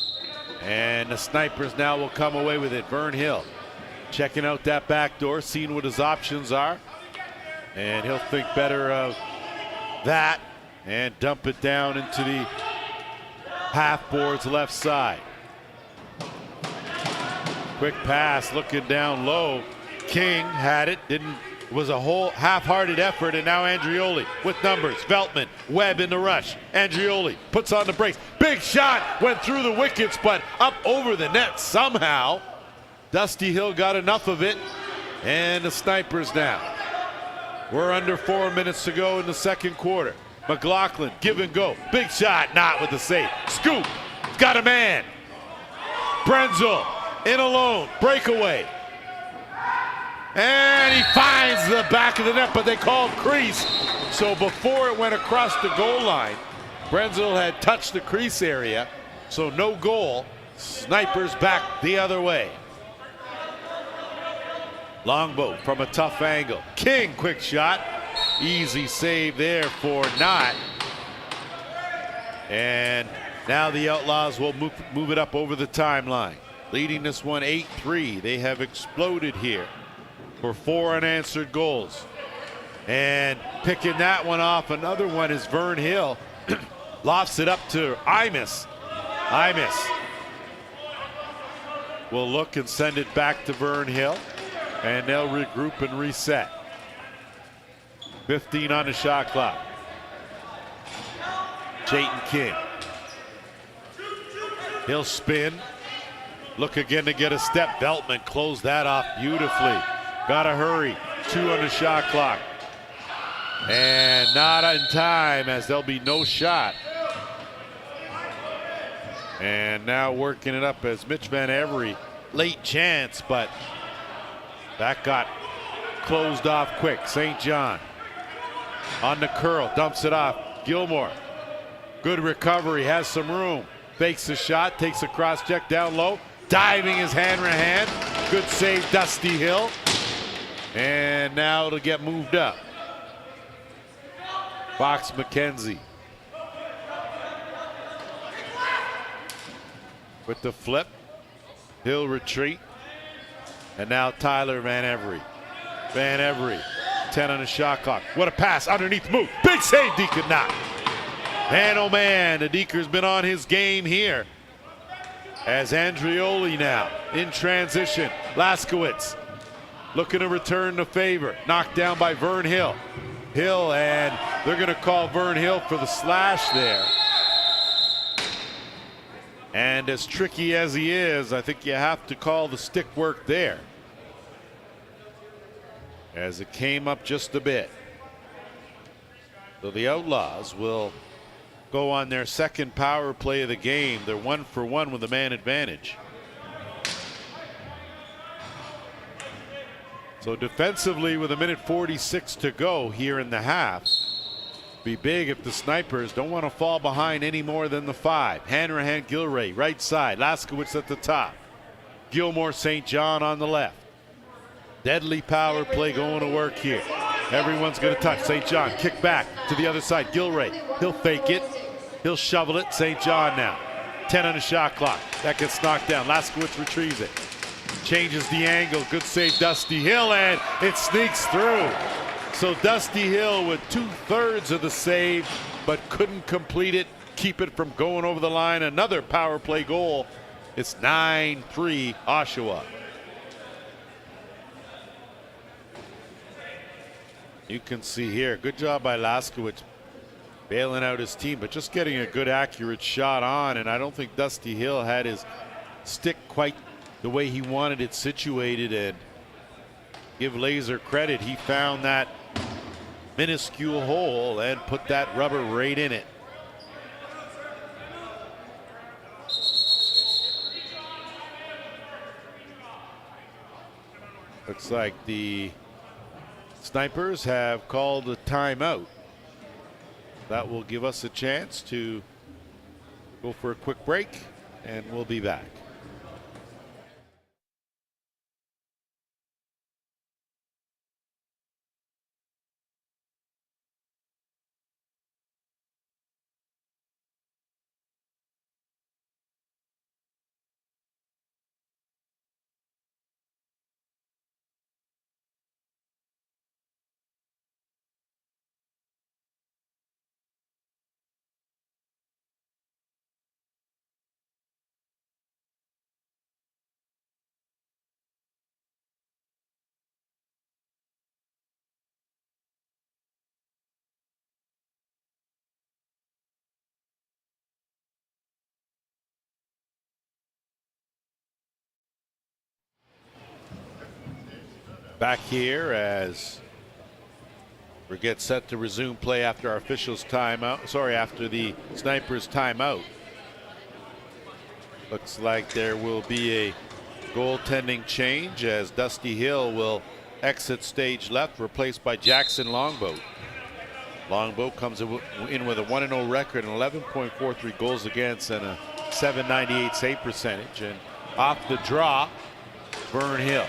and the Snipers now will come away with it. Vern Hill checking out that back door, seeing what his options are, and he'll think better of that and dump it down into the half board's left side. Quick pass, looking down low. King had it, it was a whole half-hearted effort, and now Andrioli with numbers. Veltman, Webb in the rush. Andrioli puts on the brakes. Big shot, went through the wickets, but up over the net somehow. Dusty Hill got enough of it, and the Snipers now. We're under 4 minutes to go in the second quarter. McLaughlin, give and go. Big shot, not with the save. Scoop, got a man. Brenzel, in alone, breakaway. And he finds the back of the net, but they called crease. So before it went across the goal line, Brenzel had touched the crease area, so no goal. Snipers back the other way. Longboat from a tough angle. King, quick shot. Easy save there for Knott. And now the Outlaws will move it up over the timeline. Leading this one 8-3. They have exploded here for 4 unanswered goals. And picking that one off, another one is Vern Hill. Lofts it up to Imus. Imus will look and send it back to Vern Hill, and they'll regroup and reset. 15 on the shot clock. Jayton King. He'll spin. Look again to get a step. Veltman closed that off beautifully. Gotta hurry. 2 on the shot clock. And not in time, as there'll be no shot. And now working it up as Mitch Van Every. Late chance, but that got closed off quick. St. John on the curl, dumps it off. Gilmore, good recovery, has some room. Fakes the shot, takes a cross check down low. Diving his hand. Good save, Dusty Hill. And now it'll get moved up. Fox McKenzie with the flip. He'll retreat. And now Tyler Van Every. Van Every, 10 on the shot clock. What a pass, underneath move. Big save, Deacon Knott. Man, oh man, the Deaker's been on his game here. As Andrioli now in transition. Laskowitz looking to return the favor. Knocked down by Vern Hill. Hill, and they're going to call Vern Hill for the slash there. And as tricky as he is, I think you have to call the stick work there, as it came up just a bit. So the Outlaws will go on their second power play of the game. They're 1 for 1 with a man advantage. So defensively, with 1:46 to go here in the half, be big if the Snipers don't want to fall behind any more than the 5. Hanrahan, Gilray, right side. Laskowitz at the top. Gilmore, St. John on the left. Deadly power play going to work here. Everyone's going to touch. St. John, kick back to the other side. Gilray, he'll fake it. He'll shovel it. St. John now. 10 on the shot clock. That gets knocked down. Laskowitz retrieves it. Changes the angle. Good save, Dusty Hill, and it sneaks through. So Dusty Hill with 2/3 of the save, but couldn't complete it, keep it from going over the line. Another power play goal. It's 9-3 Oshawa. You can see here, good job by Laskowitz bailing out his team, but just getting a good accurate shot on, and I don't think Dusty Hill had his stick quite the way he wanted it situated, and give Laser credit, he found that minuscule hole and put that rubber right in it. Looks like the Snipers have called a timeout. That will give us a chance to go for a quick break, and we'll be back. Back here as we get set to resume play after our officials timeout. Sorry, after the Snipers timeout. Looks like there will be a goaltending change as Dusty Hill will exit stage left, replaced by Jackson Longboat. Longboat comes in with a 1-0 record and 11.43 goals against and a .798 save percentage. And off the draw, Vern Hill.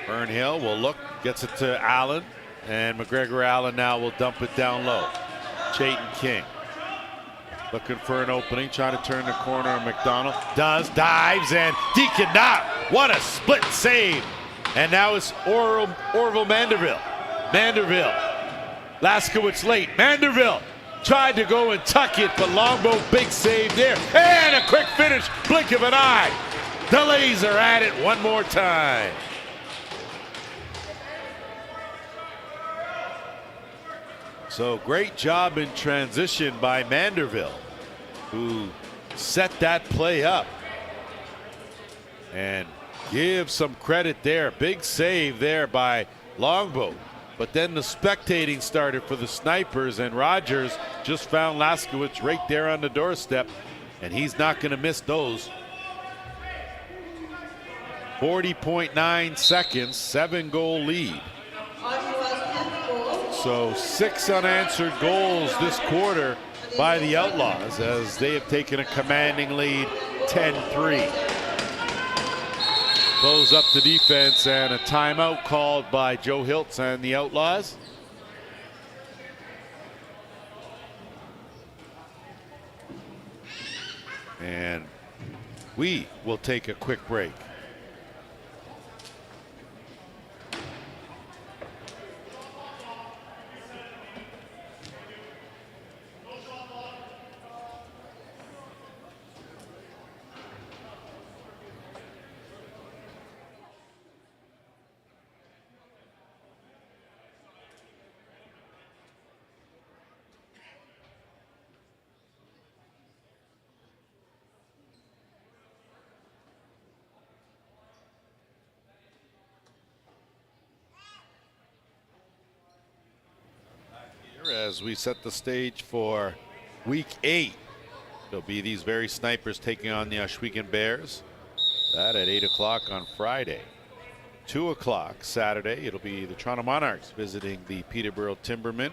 Vern Hill will look, gets it to Allen, and McGregor Allen now will dump it down low. Chayton King looking for an opening, trying to turn the corner on McDonald. Does, dives, and Deacon Knott. What a split save. And now it's Orville Manderville. Manderville. Laskowitz late. Manderville tried to go and tuck it, but Longboat, big save there. And a quick finish, blink of an eye. The Laser at it one more time. So great job in transition by Manderville, who set that play up. And give some credit there. Big save there by Longboat. But then the spectating started for the Snipers, and Rogers just found Laskowitz right there on the doorstep, and he's not going to miss those. 40.9 seconds, 7-goal lead. So 6 unanswered goals this quarter by the Outlaws as they have taken a commanding lead, 10-3. Close up the defense, and a timeout called by Joe Hiltz and the Outlaws. And we will take a quick break. As we set the stage for week 8, there'll be these very Snipers taking on the Ohsweken Bears. That at 8 o'clock on Friday. 2 o'clock Saturday, it'll be the Toronto Monarchs visiting the Peterborough Timbermen.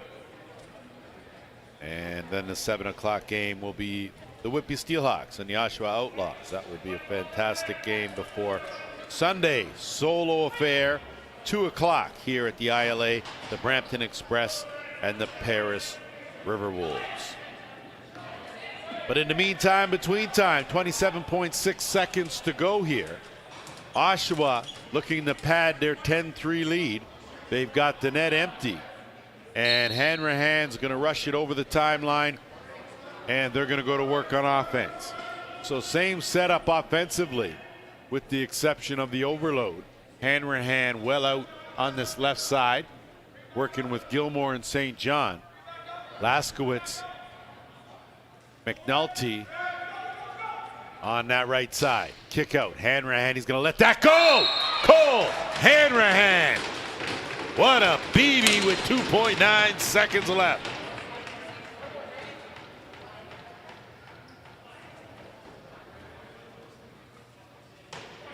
And then the 7 o'clock game will be the Whitby Steelhawks and the Oshawa Outlaws. That will be a fantastic game before Sunday solo affair, 2 o'clock here at the ILA, the Brampton Express and the Paris Riverwolves. But in the meantime, between time, 27.6 seconds to go here. Oshawa looking to pad their 10-3 lead. They've got the net empty, and Hanrahan's going to rush it over the timeline, and they're going to go to work on offense. So same setup offensively, with the exception of the overload. Hanrahan well out on this left side, working with Gilmore and St. John. Laskowitz, McNulty, on that right side. Kick out, Hanrahan, he's gonna let that go! Cole Hanrahan! What a BB with 2.9 seconds left.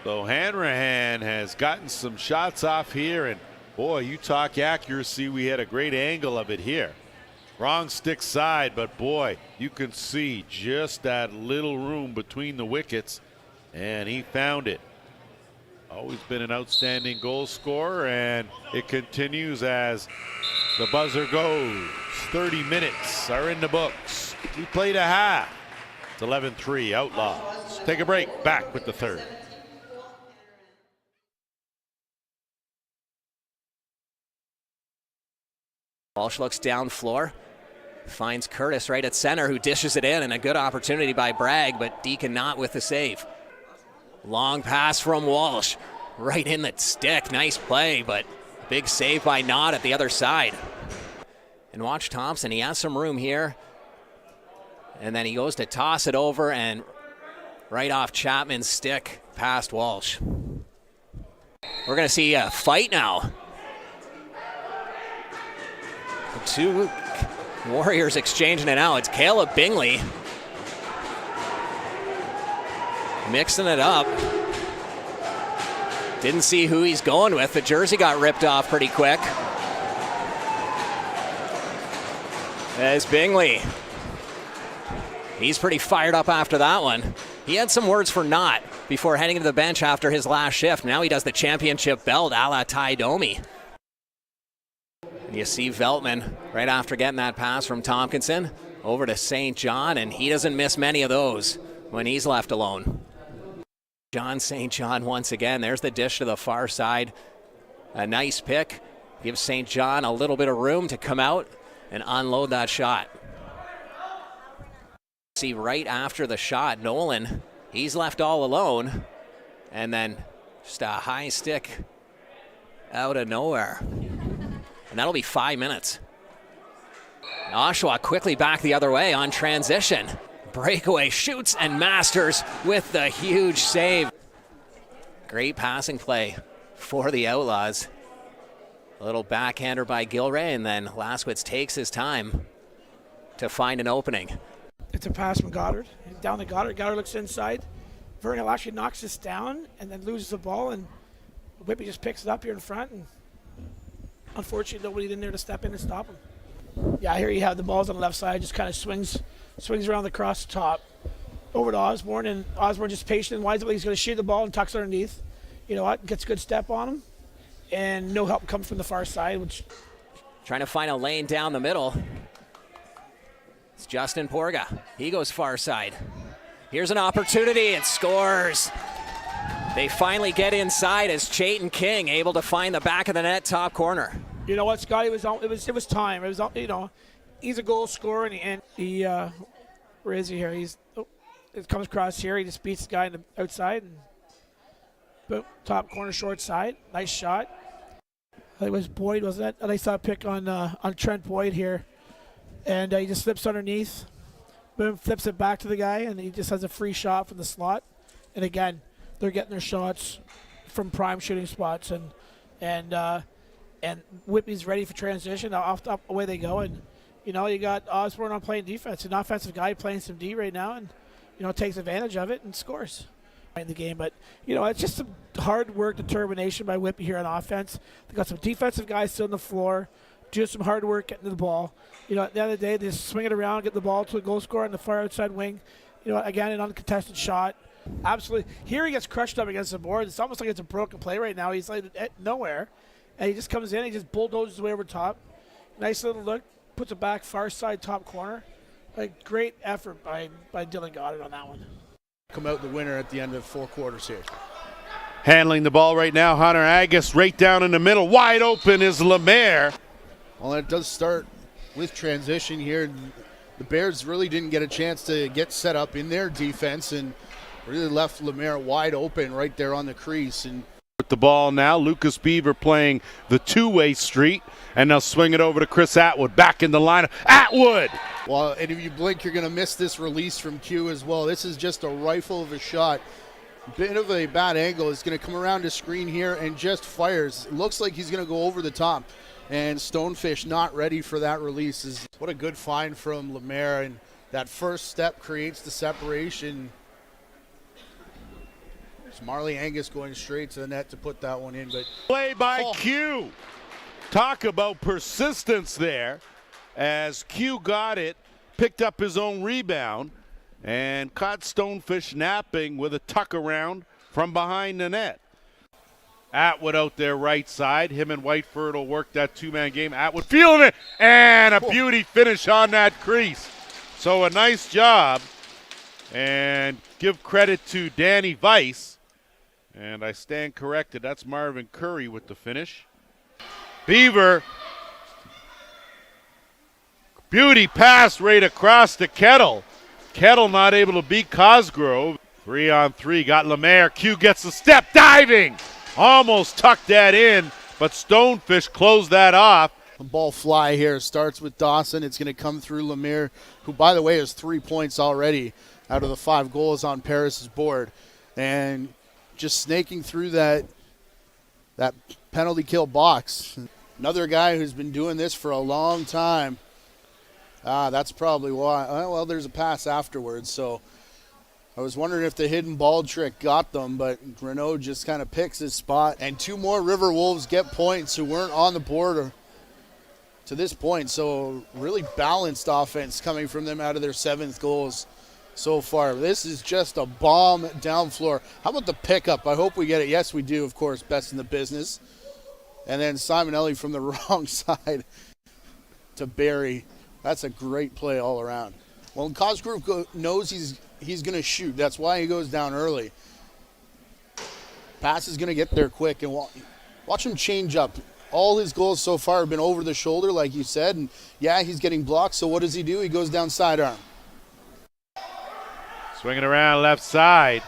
So Hanrahan has gotten some shots off here, and boy, you talk accuracy, we had a great angle of it here. Wrong stick side, but boy, you can see just that little room between the wickets, and he found it. Always been an outstanding goal scorer, and it continues as the buzzer goes. 30 minutes are in the books. We played a half. It's 11-3 Outlaws. Take a break, back with the third. Walsh looks down floor, finds Curtis right at center, who dishes it in, and a good opportunity by Bragg, but Deacon not with the save. Long pass from Walsh, right in the stick. Nice play, but big save by Knott at the other side. And watch Thompson, he has some room here. And then he goes to toss it over, and right off Chapman's stick, past Walsh. We're going to see a fight now. Two Warriors exchanging it out. It's Caleb Bingley mixing it up. Didn't see who he's going with. The jersey got ripped off pretty quick. As Bingley, he's pretty fired up after that one. He had some words for Knott before heading to the bench after his last shift. Now he does the championship belt a la Ty Domi. You see Veltman right after getting that pass from Tompkinson over to St. John, and he doesn't miss many of those when he's left alone. John St. John once again. There's the dish to the far side. A nice pick. Gives St. John a little bit of room to come out and unload that shot. See right after the shot, Nolan, he's left all alone. And then just a high stick out of nowhere. And that'll be 5 minutes. Oshawa quickly back the other way on transition. Breakaway shoots, and Masters with the huge save. Great passing play for the Outlaws. A little backhander by Gilray, and then Laskowitz takes his time to find an opening. It's a pass from Goddard. Down to Goddard. Goddard looks inside. Vernal actually knocks this down and then loses the ball, and Whippy just picks it up here in front, and unfortunately, nobody in there to step in and stop him. Yeah, here you have the balls on the left side, just kind of swings around across the top over to Osborne, and Osborne just patient and wisely. He's going to shoot the ball and tucks underneath. You know what? Gets a good step on him, and no help comes from the far side. Which trying to find a lane down the middle. It's Justin Porga. He goes far side. Here's an opportunity, and scores. They finally get inside as Chayton King able to find the back of the net, top corner. You know what, Scotty? It was time. It was, you know, he's a goal scorer, and he where is he here? It comes across here. He just beats the guy on the outside, and boom, top corner, short side. Nice shot. I think it was Boyd, wasn't it? A nice pick on Trent Boyd here, and he just flips underneath. Boom, flips it back to the guy, and he just has a free shot from the slot. And again, they're getting their shots from prime shooting spots, and Whitby's ready for transition. Up away they go, and you know you got Osborne on playing defense, an offensive guy playing some D right now, and you know takes advantage of it and scores in the game. But you know it's just some hard work, determination by Whitby here on offense. They got some defensive guys still on the floor, doing some hard work getting to the ball. You know at the end of the day, they just swing it around, get the ball to a goal scorer on the far outside wing. You know again an uncontested shot. Absolutely. Here he gets crushed up against the board. It's almost like it's a broken play right now. He's like at nowhere. And he just comes in. He just bulldozes way over top. Nice little look. Puts it back far side top corner. Like great effort by Dylan Goddard on that one. Come out the winner at the end of 4 quarters here. Handling the ball right now, Hunter Agus right down in the middle. Wide open is Lemaire. Well, it does start with transition here. The Bears really didn't get a chance to get set up in their defense and really left Lemaire wide open right there on the crease. And with the ball now, Lucas Beaver playing the two-way street, and they'll swing it over to Chris Atwood. Back in the lineup. Atwood Well, and if you blink, you're going to miss this release from Q as well. This is just a rifle of a shot. Bit of a bad angle. It's going to come around the screen here and just fires. It looks like he's going to go over the top. And Stonefish not ready for that release. What a good find from Lemaire. And that first step creates the separation. It's Marley Angus going straight to the net to put that one in. But Play by Q. Talk about persistence there, as Q got it, picked up his own rebound, and caught Stonefish napping with a tuck around from behind the net. Atwood out there right side. Him and Whiteford will work that two-man game. Atwood feeling it, and a beauty finish on that crease. So a nice job, and give credit to Danny Weiss. And I stand corrected. That's Marvin Curry with the finish. Beaver. Beauty pass right across to Kettle. Kettle not able to beat Cosgrove. 3-on-3. Got Lemaire. Q gets the step. Diving. Almost tucked that in, but Stonefish closed that off. The ball fly here starts with Dawson. It's going to come through Lemaire, who, by the way, has 3 points already out of the 5 goals on Paris's board. And just snaking through that penalty kill box. Another guy who's been doing this for a long time. That's probably why. Well, there's a pass afterwards, so I was wondering if the hidden ball trick got them, but Renaud just kind of picks his spot. And 2 more River Wolves get points who weren't on the board to this point, so really balanced offense coming from them out of their 7th goals so far. This is just a bomb down floor. How about the pickup? I hope we get it. Yes, we do, of course, best in the business. And then Simonelli from the wrong side to Barry. That's a great play all around. Well, Cosgrove knows he's going to shoot. That's why he goes down early. Pass is going to get there quick, and watch him change up. All his goals so far have been over the shoulder, like you said. And, yeah, he's getting blocked, so what does he do? He goes down sidearm. Swinging around left side.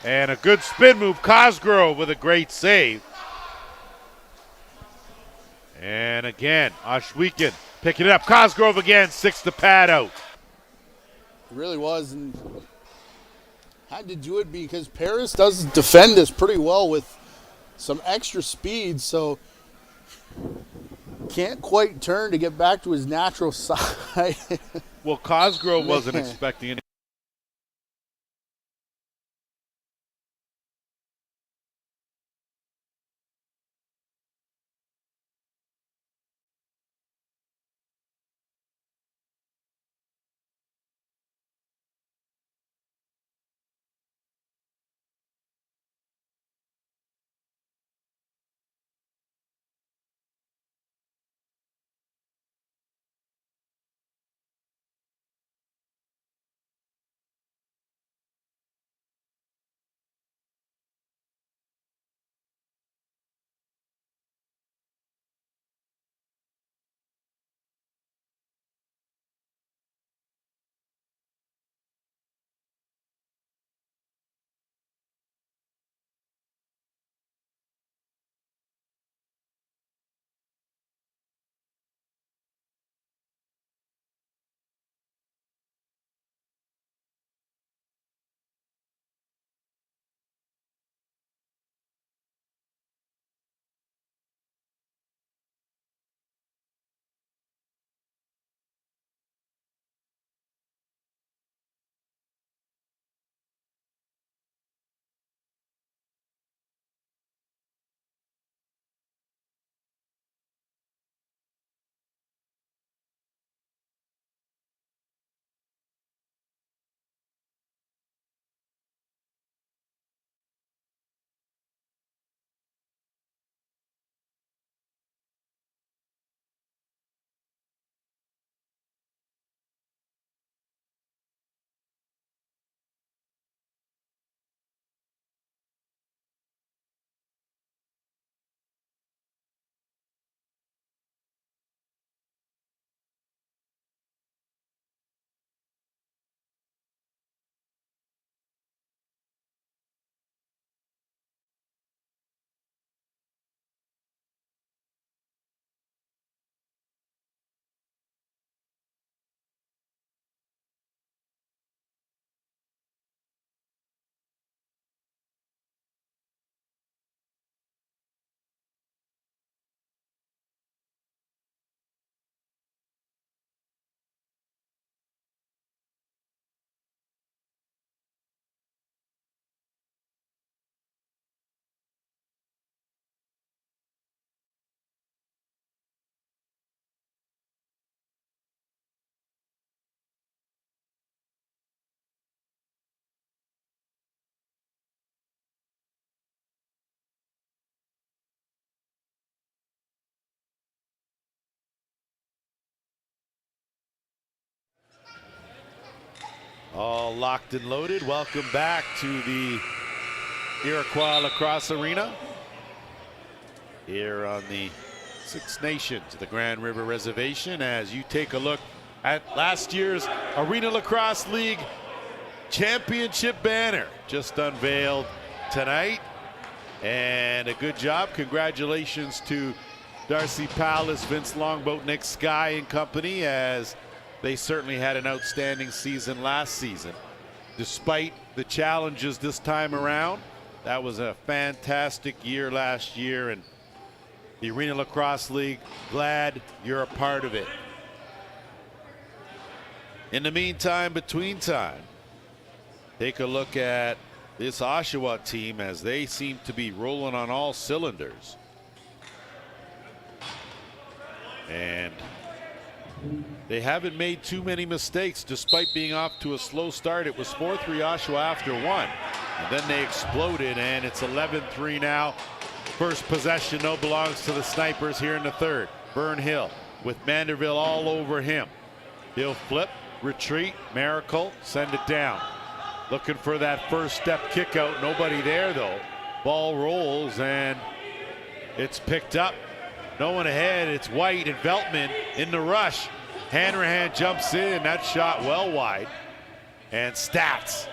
And a good spin move. Cosgrove with a great save. And again, Oshweekin picking it up. Cosgrove again, 6 to pad out. It really was, and had to do it because Paris does defend this pretty well with some extra speed, so can't quite turn to get back to his natural side. Well, Cosgrove wasn't expecting it. All locked and loaded. Welcome back to the Iroquois Lacrosse Arena here on the Six Nations of the Grand River Reservation, as you take a look at last year's Arena Lacrosse League championship banner just unveiled tonight. And a good job. Congratulations to Darcy Palace, Vince Longboat, Nick Skye and company, as they certainly had an outstanding season last season. Despite the challenges this time around, that was a fantastic year last year, and the Arena Lacrosse League, glad you're a part of it. In the meantime, between time, take a look at this Oshawa team as they seem to be rolling on all cylinders. And they haven't made too many mistakes despite being off to a slow start. It was 4-3 Oshawa after one, and then they exploded, and it's 11-3 now. First possession though belongs to the Snipers here in the third. Vern Hill with Manderville all over him. He'll flip, retreat, miracle, send it down. Looking for that first step kick out. Nobody there though. Ball rolls and it's picked up. No one ahead. It's White and Veltman in the rush. Hanrahan jumps in. That shot well wide. And Stats.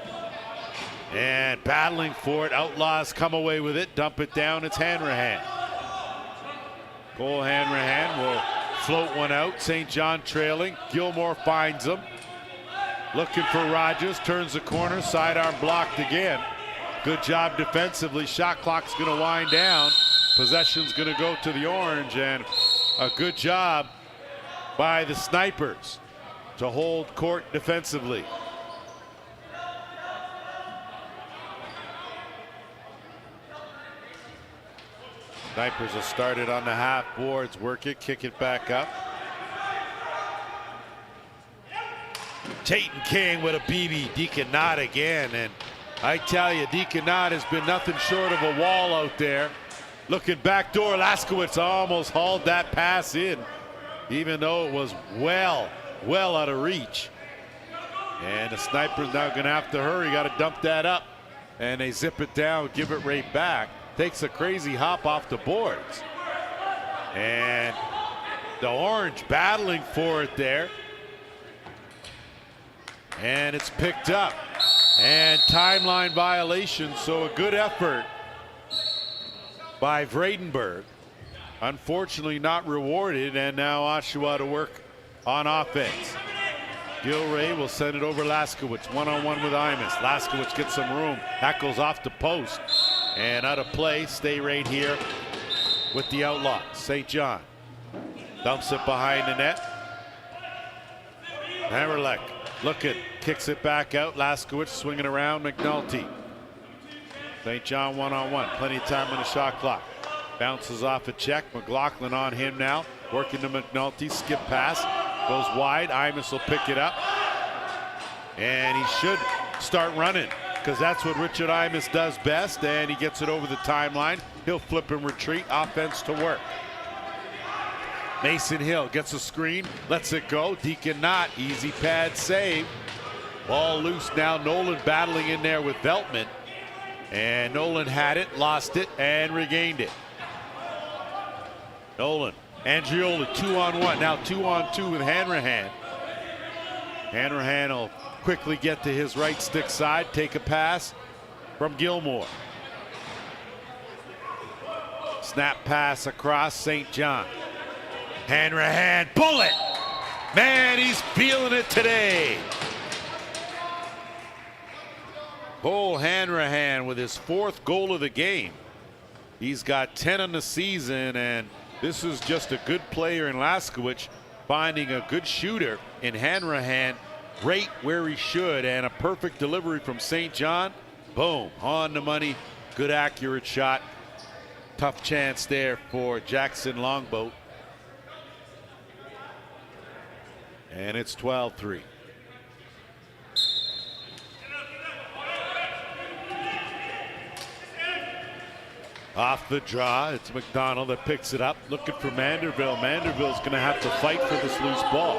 And battling for it. Outlaws come away with it. Dump it down. It's Hanrahan. Cole Hanrahan will float one out. St. John trailing. Gilmore finds him. Looking for Rogers. Turns the corner. Sidearm blocked again. Good job defensively. Shot clock's going to wind down. Possession's going to go to the Orange, and a good job by the Snipers to hold court defensively. Snipers have started on the half boards, work it, kick it back up. Tayton King with a BB. Deacon Knott again, and I tell you, Deacon Knott has been nothing short of a wall out there. Looking backdoor, Laskowitz almost hauled that pass in, even though it was well out of reach. And the Snipers now going to have to hurry, got to dump that up. And they zip it down, give it right back. Takes a crazy hop off the boards. And the Orange battling for it there. And it's picked up. And timeline violation, so a good effort by Vredenberg. Unfortunately not rewarded, and now Oshawa to work on offense. Gilray will send it over Laskowitz, one-on-one with Imus. Laskowitz gets some room. That goes off the post and out of play. Stay right here with the Outlaws. St. John dumps it behind the net. Hamerlek looking, kicks it back out. Laskowitz swinging around McNulty. St. John one-on-one, plenty of time on the shot clock. Bounces off a check. McLaughlin on him now, working to McNulty. Skip pass, goes wide. Imus will pick it up, and he should start running, because that's what Richard Imus does best, and he gets it over the timeline. He'll flip and retreat. Offense to work. Mason Hill gets a screen, lets it go. Deacon Knott, easy pad save. Ball loose now. Nolan battling in there with Veltman. And Nolan had it, lost it, and regained it. Nolan, Andriola, 2-on-1, now 2-on-2 with Hanrahan. Hanrahan will quickly get to his right stick side, take a pass from Gilmore. Snap pass across St. John. Hanrahan, bullet! Man, he's feeling it today. Cole Hanrahan with his 4th goal of the game. He's got 10 on the season, and this is just a good player in Laskowitz finding a good shooter in Hanrahan right where he should, and a perfect delivery from St. John. Boom, on the money, good accurate shot. Tough chance there for Jackson Longboat. And it's 12-3. Off the draw, it's McDonald that picks it up, looking for Manderville. Manderville's going to have to fight for this loose ball.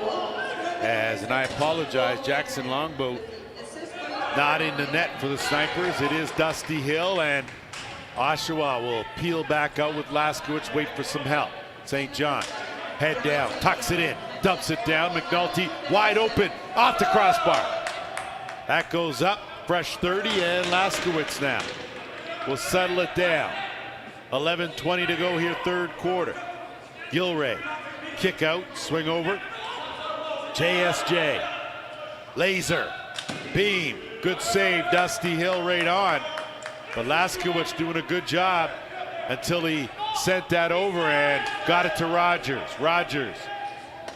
And I apologize, Jackson Longboat not in the net for the Snipers. It is Dusty Hill, and Oshawa will peel back out with Laskowicz, wait for some help. St. John, head down, tucks it in, dumps it down. McNulty wide open, off the crossbar. That goes up, fresh 30, and Laskowicz now will settle it down. 11:20 to go here, third quarter. Gilray, kick out, swing over. JSJ, laser, beam, good save, Dusty Hill right on. But Laskowicz doing a good job until he sent that over and got it to Rogers. Rogers,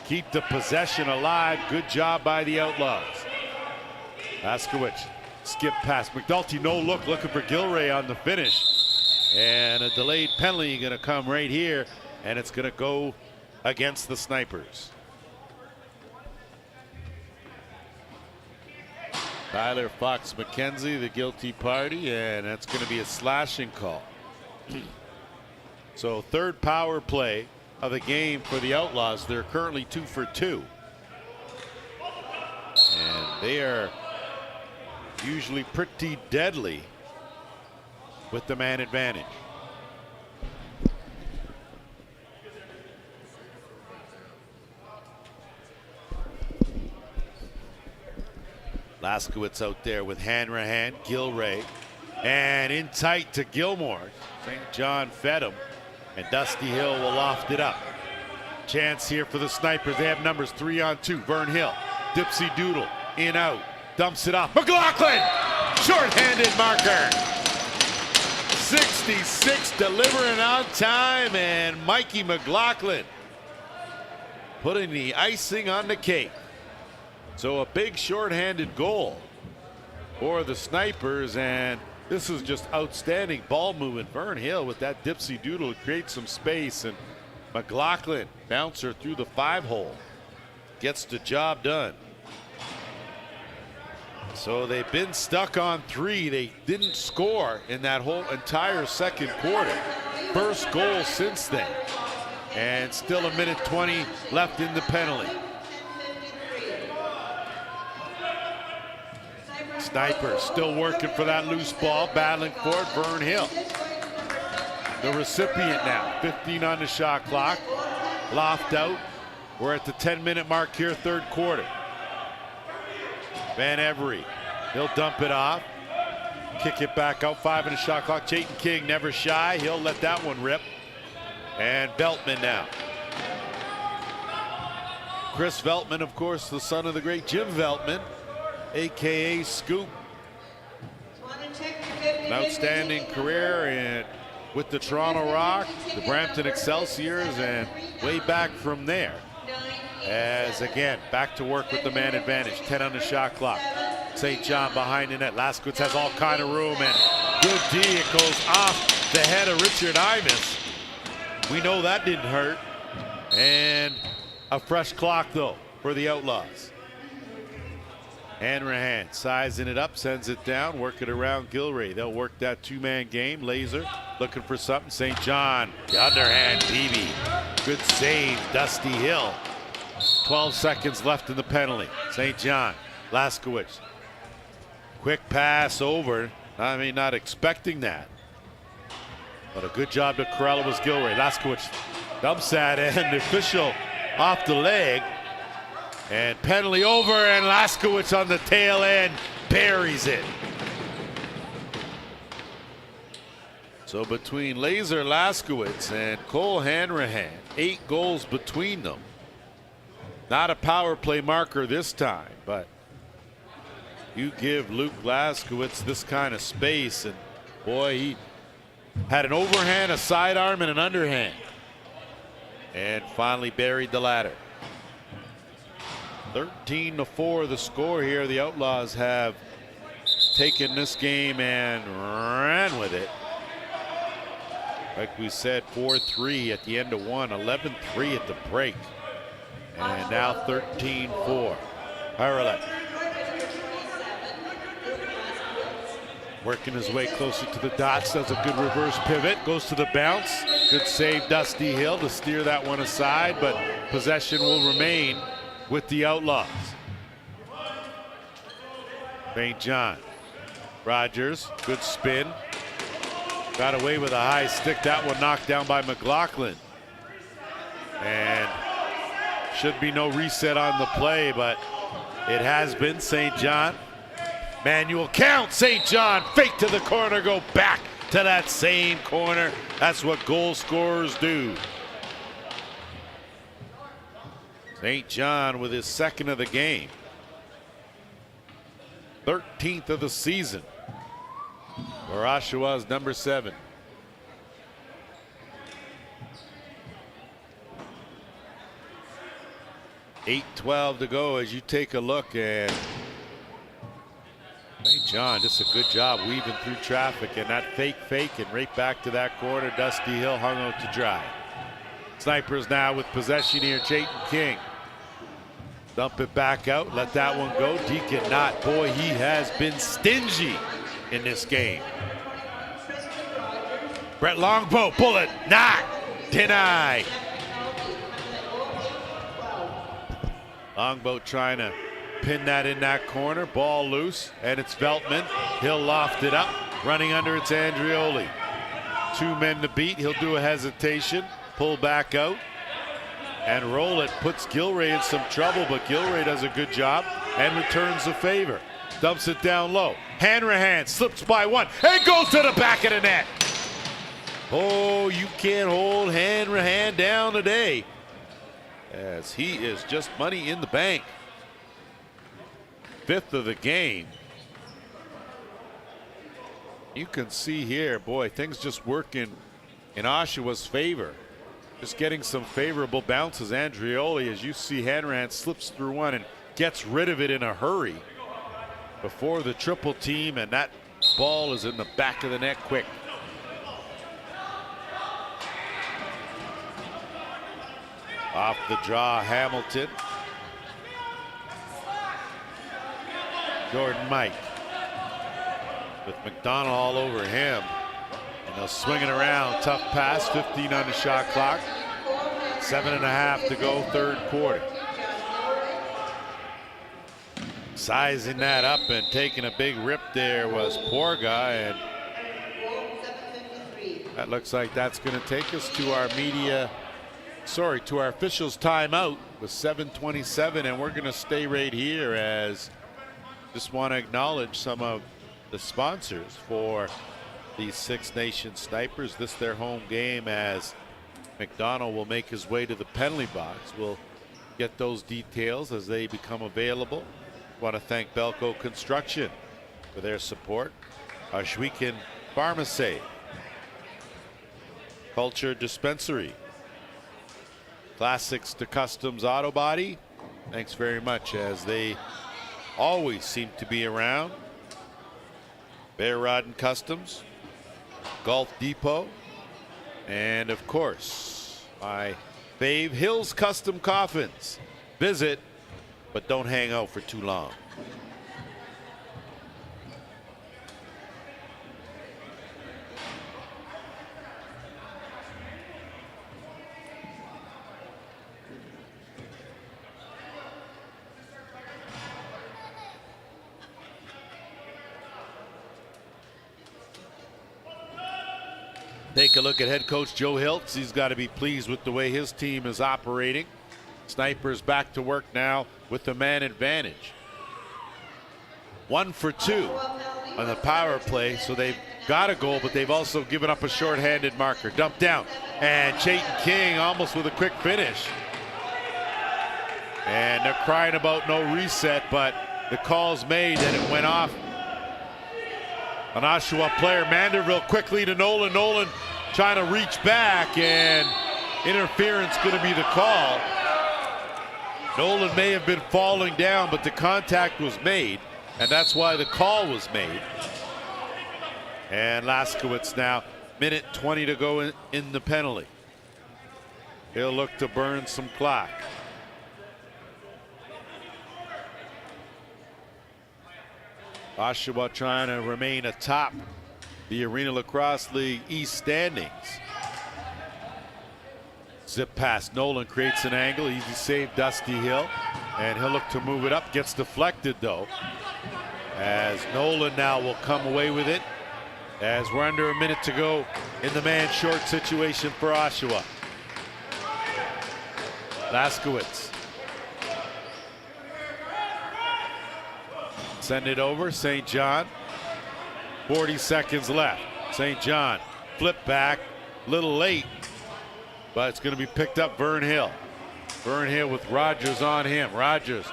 keep the possession alive. Good job by the Outlaws. Laskowicz, skip pass. McNulty, no look, looking for Gilray on the finish. And a delayed penalty going to come right here, and it's going to go against the Snipers. Tyler Fox McKenzie, the guilty party, and that's going to be a slashing call. So third power play of the game for the Outlaws. They're currently 2 for 2. And they are usually pretty deadly with the man advantage. Laskowicz out there with Hanrahan, Gilray, and in tight to Gilmore. St. John fed him, and Dusty Hill will loft it up. Chance here for the Snipers. They have numbers 3-on-2. Vern Hill, Dipsy Doodle, in out, dumps it off. McLaughlin, short-handed marker. 66 delivering on time, and Mikey McLaughlin putting the icing on the cake. So a big short-handed goal for the Snipers, and this is just outstanding ball movement. Vern Hill with that dipsy doodle creates some space, and McLaughlin, bouncer through the 5-hole, gets the job done. So they've been stuck on 3. They didn't score in that whole entire second quarter. First goal since then, and still a minute 20 left in the penalty. Snipers still working for that loose ball, battling for it. Vern Hill, the recipient now. 15 on the shot clock. Loft out. We're at the 10-minute mark here, third quarter. Van Every, he'll dump it off, kick it back out. 5 on the shot clock. Chayton King never shy. He'll let that one rip. And Veltman now. Chris Veltman, of course, the son of the great Jim Veltman, AKA Scoop. An outstanding career with the Toronto Rock, the Brampton Excelsiors, and way back from there. As again, back to work with the man advantage. 10 on the shot clock. St. John behind the net. Laskowicz has all kind of room, and good D. It goes off the head of Richard Imus. We know that didn't hurt. And a fresh clock, though, for the Outlaws. Hanrahan sizing it up, sends it down, work it around Gilray. They'll work that 2-man game. Laser looking for something. St. John, the underhand PB. Good save, Dusty Hill. 12 seconds left in the penalty. St. John, Laskowicz. Quick pass over. I mean, not expecting that. But a good job to Corella was Gilray. Laskowicz dumps that, and the official off the leg. And penalty over, and Laskowicz on the tail end buries it. So between Laser Laskowicz and Cole Hanrahan, 8 goals between them. Not a power play marker this time, but you give Luke Laskowicz this kind of space, and boy, he had an overhand, a sidearm, and an underhand. And finally buried the latter. 13-4 the score here. The Outlaws have taken this game and ran with it. Like we said, 4-3 at the end of one, 11-3 at the break. And now 13-4. Haralek working his way closer to the dots, does a good reverse pivot, goes to the bounce. Good save, Dusty Hill, to steer that one aside, but possession will remain with the Outlaws. St. John Rogers, good spin. Got away with a high stick. That one knocked down by McLaughlin. And should be no reset on the play, but it has been. St. John. Manual count. St. John fake to the corner, go back to that same corner. That's what goal scorers do. St. John with his second of the game. 13th of the season for Oshawa's number 7. .8:12 to go as you take a look, and St. John just a good job weaving through traffic, and that fake and right back to that corner. Dusty Hill hung out to dry. Snipers now with possession here. Chayton King. Dump it back out, let that one go. Deacon Knott, boy, he has been stingy in this game. Brett Longbow, bullet, not deny. Longbow trying to pin that in that corner. Ball loose, and it's Veltman. He'll loft it up. Running under, it's Andreoli. 2 men to beat. He'll do a hesitation, pull back out, and roll it. Puts Gilray in some trouble, but Gilray does a good job and returns the favor. Dumps it down low. Hanrahan slips by one and goes to the back of the net. Oh, you can't hold Hanrahan down today, as he is just money in the bank. 5th of the game. You can see here, boy, things just working in Oshawa's favor. Just getting some favorable bounces. Andreoli, as you see, Hanrahan slips through one and gets rid of it in a hurry before the triple team, and that ball is in the back of the net quick. Off the draw, Hamilton. Jordan Mike with McDonald all over him. And they'll swing it around. Tough pass, 15 on the shot clock. 7.5 to go, 3rd quarter. Sizing that up and taking a big rip there was Porga, and that looks like that's going to take us to our to our officials timeout with 7:27, and we're going to stay right here, as just want to acknowledge some of the sponsors for these Six Nations Snipers. This their home game, as McDonald will make his way to the penalty box. We'll get those details as they become available. Want to thank Belco Construction for their support. Ashweekan Pharmacy, Culture Dispensary, Classics to Customs Auto Body. Thanks very much, as they always seem to be around. Bear Rod and Customs, Golf Depot, and of course my fave, Hills Custom Coffins. Visit, but don't hang out for too long. Take a look at head coach Joe Hiltz. He's got to be pleased with the way his team is operating. Snipers back to work now with the man advantage. 1 for 2 on the power play, so they've got a goal, but they've also given up a shorthanded marker. Dump down, and Chayton King almost with a quick finish. And they're crying about no reset, but the call's made and it went off. An Oshawa player. Manderville quickly to Nolan. Nolan trying to reach back, and interference going to be the call. Nolan may have been falling down, but the contact was made, and that's why the call was made. And Laskowitz now, minute 20 to go in the penalty. He'll look to burn some clock. Oshawa trying to remain atop the Arena Lacrosse League East standings. Zip pass. Nolan creates an angle. Easy save, Dusty Hill. And he'll look to move it up. Gets deflected though. as Nolan now will come away with it as we're under a minute to go in the man short situation for Oshawa. Laskowitz. Send it over, St. John. 40 seconds left. St. John, flip back, little late, but it's going to be picked up. Vern Hill. Vern Hill with Rogers on him. Rogers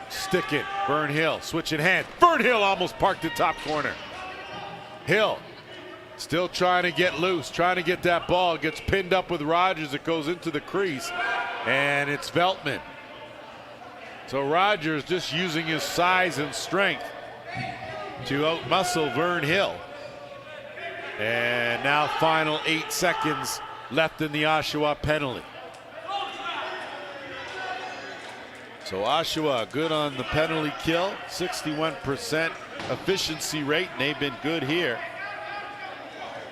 sticking. Vern Hill switching hands. Vern Hill almost parked the top corner. Hill still trying to get loose, trying to get that ball. Gets pinned up with Rogers. It goes into the crease, and it's Veltman. So Rogers just using his size and strength to outmuscle Vern Hill. And now final 8 seconds left in the Oshawa penalty. So Oshawa good on the penalty kill, 61% efficiency rate, and they've been good here.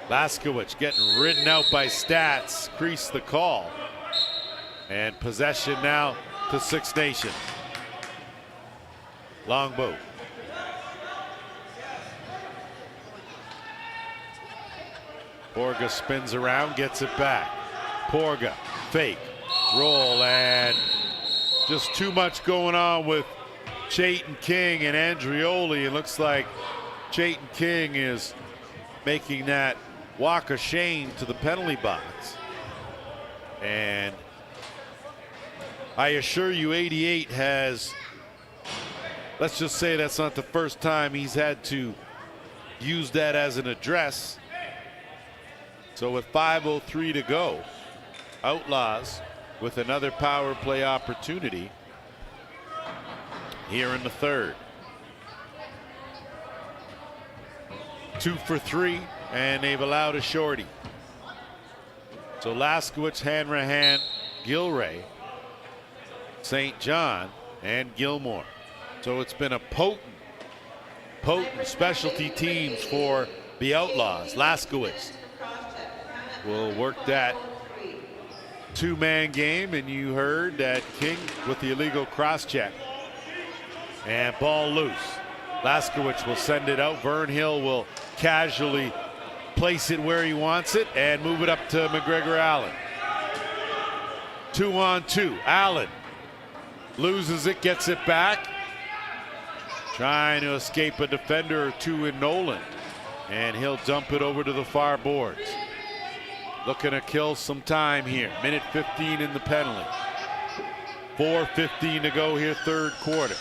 Laskowitz getting ridden out by Stats, creased the call. And possession now to Six Nations. Longboat. Porga spins around, gets it back. Porga, fake, roll, and just too much going on with Chayton King and Andrioli. It looks like Chayton King is making that walk of shame to the penalty box. And I assure you 88 has, let's just say that's not the first time he's had to use that as an address. So with 5:03 to go, Outlaws with another power play opportunity here in the third. 2 for 3, and they've allowed a shorty. So Laskowitz, Hanrahan, Gilray, St. John, and Gilmore. So it's been a potent specialty teams for the Outlaws. Laskowitz will work that two-man game, and you heard that King with the illegal cross-check. And ball loose. Laskowitz will send it out. Vern Hill will casually place it where he wants it and move it up to McGregor Allen. 2-on-2. Allen loses it, gets it back. Trying to escape a defender or two in Nolan. And he'll dump it over to the far boards. Looking to kill some time here. Minute 15 in the penalty. 4:15 to go here, third quarter.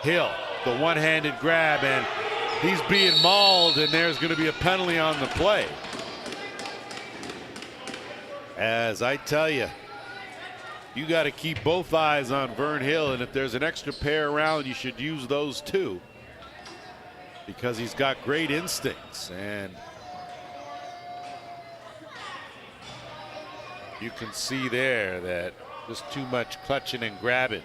Hill, the one-handed grab, and he's being mauled, and there's going to be a penalty on the play. As I tell you, you got to keep both eyes on Vern Hill, and if there's an extra pair around, you should use those too, because he's got great instincts. And you can see there that just too much clutching and grabbing.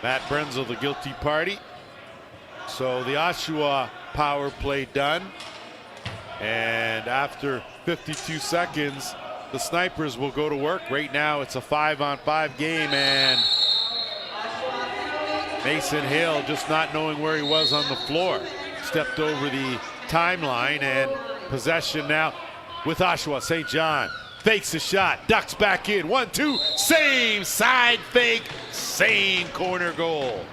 Matt Brenzel, the guilty party. So the Oshawa power play done. And after 52 seconds, the Snipers will go to work. Right now it's a 5-on-5 game, and Mason Hill, just not knowing where he was on the floor, stepped over the timeline, and possession now with Oshawa. St. John fakes a shot, ducks back in. 1-2, same side fake, same corner goal.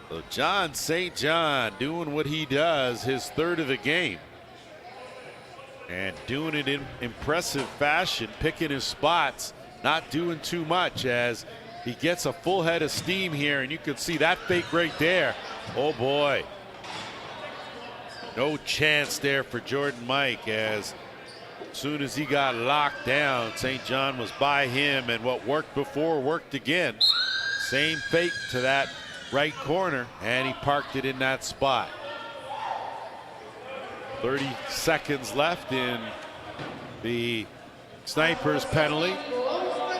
So John St. John doing what he does, his third of the game, and doing it in impressive fashion, picking his spots, not doing too much as he gets a full head of steam here. And you can see that fake right there. Oh boy, no chance there for Jordan Mike, as soon as he got locked down, St. John was by him, and what worked before worked again. Same fake to that right corner, and he parked it in that spot. 30 seconds left in the Snipers penalty,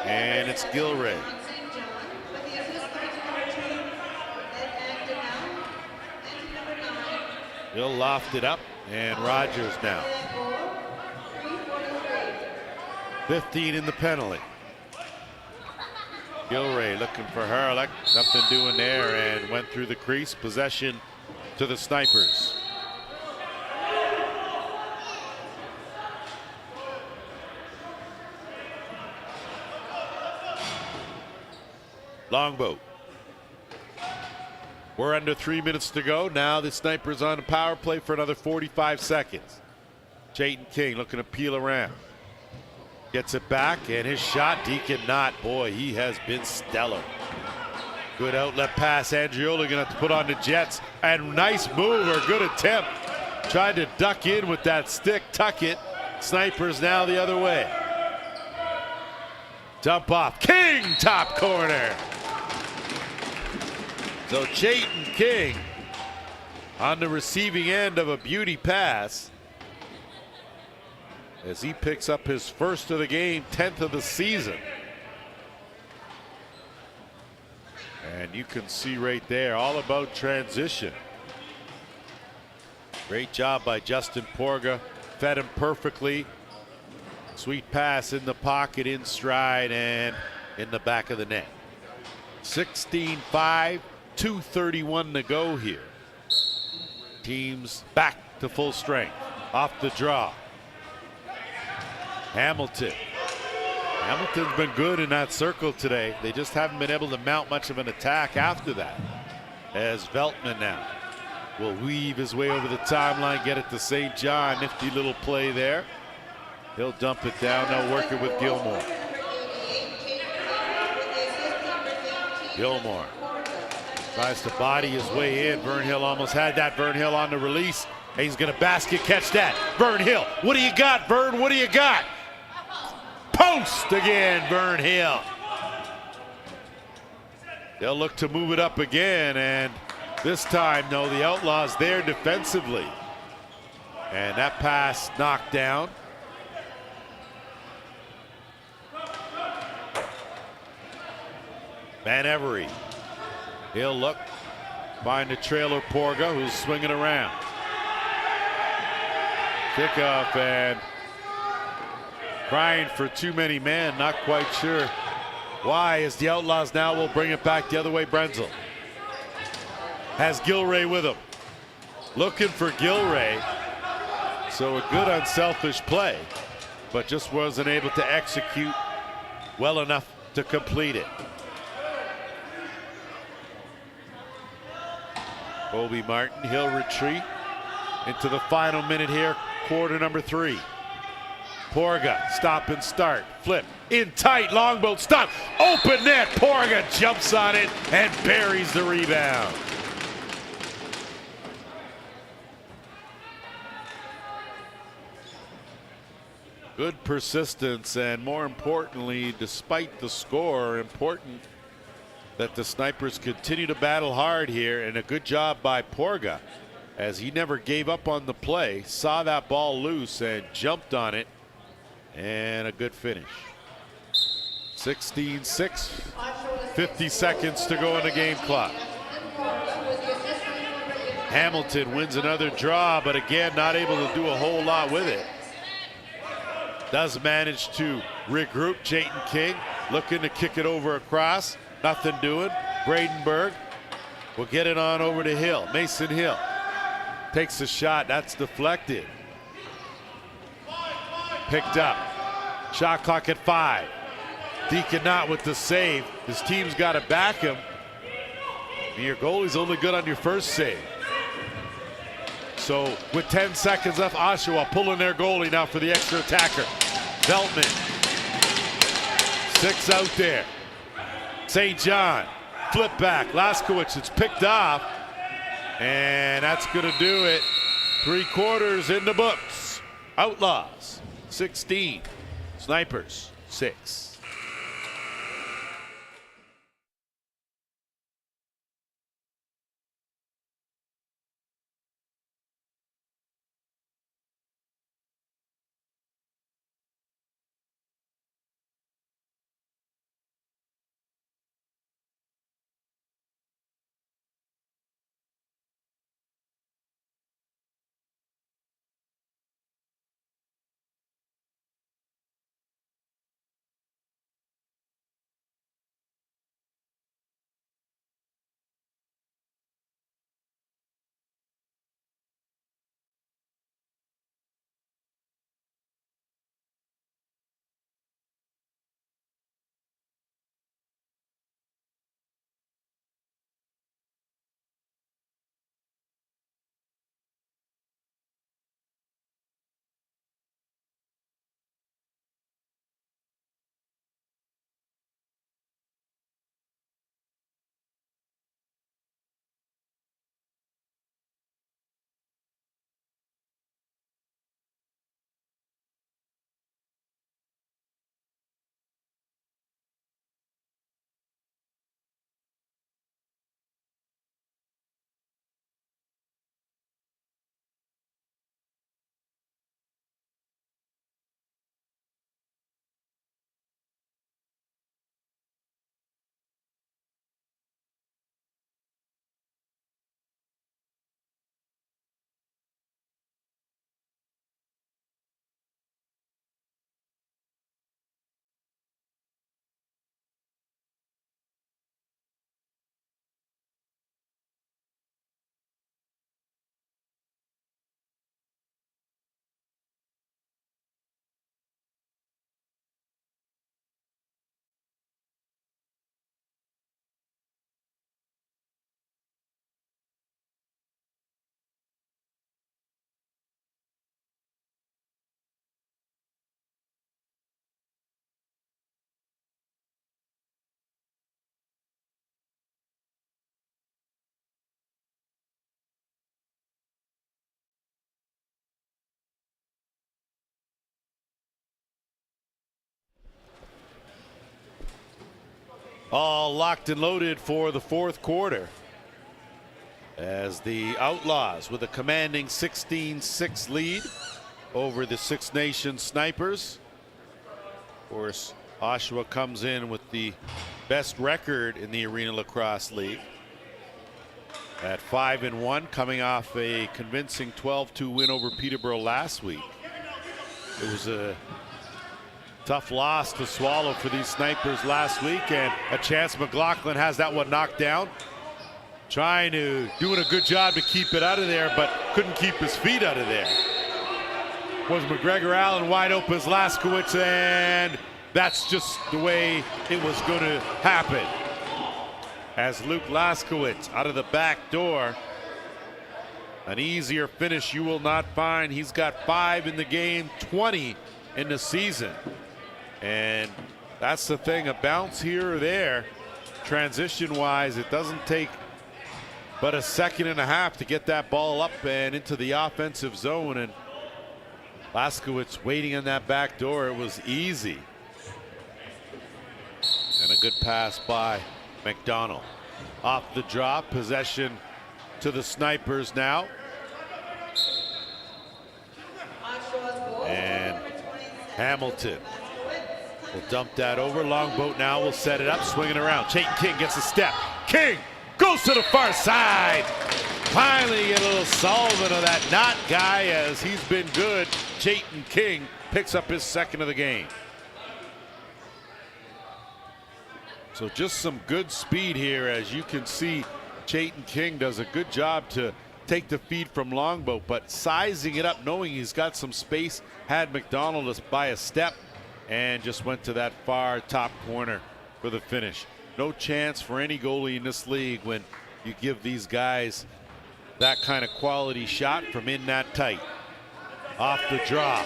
and it's Gilray. He'll loft it up, and Rogers now. 15 in the penalty. Gilray looking for Harlech. Nothing doing there and went through the crease. Possession to the Snipers. Longboat. We're under 3 minutes to go. Now the Snipers on a power play for another 45 seconds. Jayden King looking to peel around. Gets it back, and his shot, Deacon Knott. Boy, he has been stellar. Good outlet pass. Andriola gonna have to put on the Jets. And nice move or good attempt. Tried to duck in with that stick, tuck it. Snipers now the other way. Dump off. King, top corner. So Jayden King on the receiving end of a beauty pass as he picks up his first of the game, 10th of the season. And you can see right there, all about transition. Great job by Justin Porga, fed him perfectly. Sweet pass in the pocket, in stride, and in the back of the net. 16-5, 2:31 to go here. Teams back to full strength. Off the draw. Hamilton's been good in that circle today. They just haven't been able to mount much of an attack after that. As Veltman now will weave his way over the timeline, get it to St. John. Nifty little play there. He'll dump it down, now working with Gilmore. Gilmore tries to body his way in. Vern Hill almost had that. Vern Hill on the release. And he's going to basket catch that. Vern Hill, what do you got, Vern? What do you got? Post again, Vern Hill. They'll look to move it up again, and this time, no, the Outlaws there defensively. And that pass knocked down. Van Every. He'll look, find the trailer Porga, who's swinging around. Kickoff and crying for too many men, not quite sure why, as the Outlaws now will bring it back the other way. Brenzel has Gilray with him. Looking for Gilray. So a good unselfish play, but just wasn't able to execute well enough to complete it. Bobby Martin, he'll retreat into the final minute here, quarter number 3. Porga, stop and start, flip, in tight, Longboat, stop, open net, Porga jumps on it and buries the rebound. Good persistence, and more importantly, despite the score, important that the Snipers continue to battle hard here, and a good job by Porga as he never gave up on the play, saw that ball loose and jumped on it, and a good finish. 16-6, 50 seconds to go in the game clock. Hamilton wins another draw, but again not able to do a whole lot with it. Does manage to regroup. Jayden King looking to kick it over across. Nothing doing. Bradenberg will get it on over to Hill. Mason Hill takes a shot. That's deflected. Picked up. Shot clock at 5. Deacon Knott with the save. His team's got to back him. Your goalie's only good on your first save. So with 10 seconds left, Oshawa pulling their goalie now for the extra attacker. Veltman. 6 out there. St. John. Flip back. Laskowicz, it's picked off. And that's going to do it. 3/4 in the books. Outlaws 16. Snipers 6. All locked and loaded for the fourth quarter, as the Outlaws with a commanding 16-6 lead over the Six Nations Snipers. Of course, Oshawa comes in with the best record in the Arena Lacrosse League at 5-1, coming off a convincing 12-2 win over Peterborough last week. It was a tough loss to swallow for these Snipers last week, and a chance McLaughlin has that one knocked down. Doing a good job to keep it out of there, but couldn't keep his feet out of there. Was McGregor Allen wide open as Laskowitz, and that's just the way it was going to happen. As Luke Laskowitz out of the back door. An easier finish you will not find. He's got 5 in the game, 20 in the season. And that's the thing, a bounce here or there, transition-wise, it doesn't take but a second and a half to get that ball up and into the offensive zone. And Laskowitz waiting on that back door, it was easy. And a good pass by McDonald. Off the drop, possession to the Snipers now. And Hamilton will dump that over. Longboat now will set it up, swinging around. Chayton King gets a step. King goes to the far side. Finally get a little solvent of that knot guy, as he's been good. Chayton King picks up his second of the game. So just some good speed here. As you can see, Chayton King does a good job to take the feed from Longboat, but sizing it up, knowing he's got some space, had McDonald by a step and just went to that far top corner for the finish. No chance for any goalie in this league when you give these guys that kind of quality shot from in that tight. Off the draw,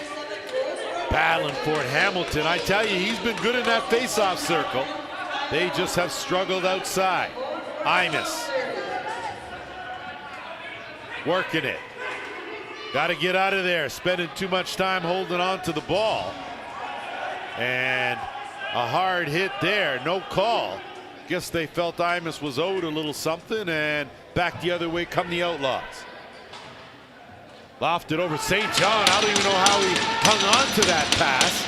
battling for it, Hamilton. I tell you, he's been good in that face-off circle. They just have struggled outside. Imus working it. Got to get out of there, spending too much time holding on to the ball. And a hard hit there, no call. Guess they felt Imus was owed a little something, and back the other way come the Outlaws. Lofted over St. John. I don't even know how he hung on to that pass,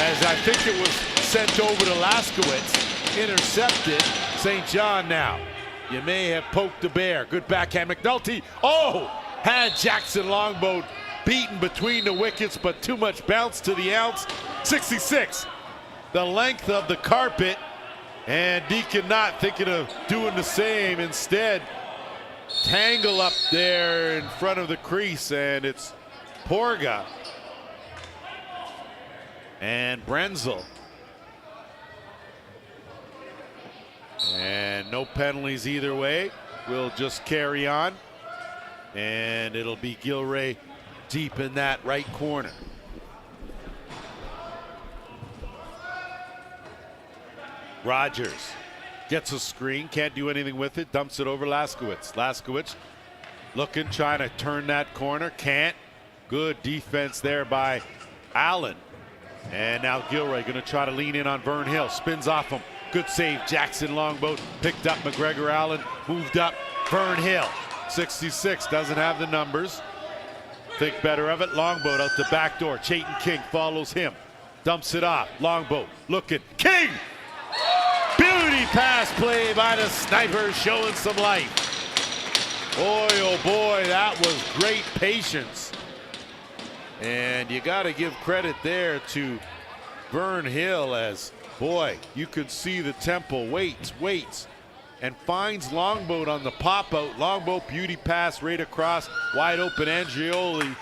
as I think it was sent over to Laskowitz. Intercepted. St. John now. You may have poked the bear. Good backhand. McNulty. Oh! Had Jackson Longboat beaten between the wickets, but too much bounce to the ounce. 66. The length of the carpet. And Deacon not thinking of doing the same. Instead, tangle up there in front of the crease, and it's Porga and Brenzel. And no penalties either way. We'll just carry on. And it'll be Gilray deep in that right corner. Rogers gets a screen, can't do anything with it, dumps it over Laskowitz. Laskowitz looking, trying to turn that corner, can't. Good defense there by Allen. And now Gilray going to try to lean in on Vern Hill, spins off him. Good save, Jackson Longboat picked up McGregor Allen, moved up Vern Hill. 66 doesn't have the numbers. Think better of it. Longboat out the back door. Chayton King follows him, dumps it off. Longboat looking, King! Beauty pass play by the Snipers, showing some life. Boy, oh boy, that was great patience. And you got to give credit there to Vern Hill, as boy, you could see the tempo, waits, and finds Longboat on the pop out. Longboat beauty pass right across, wide open. Andrioli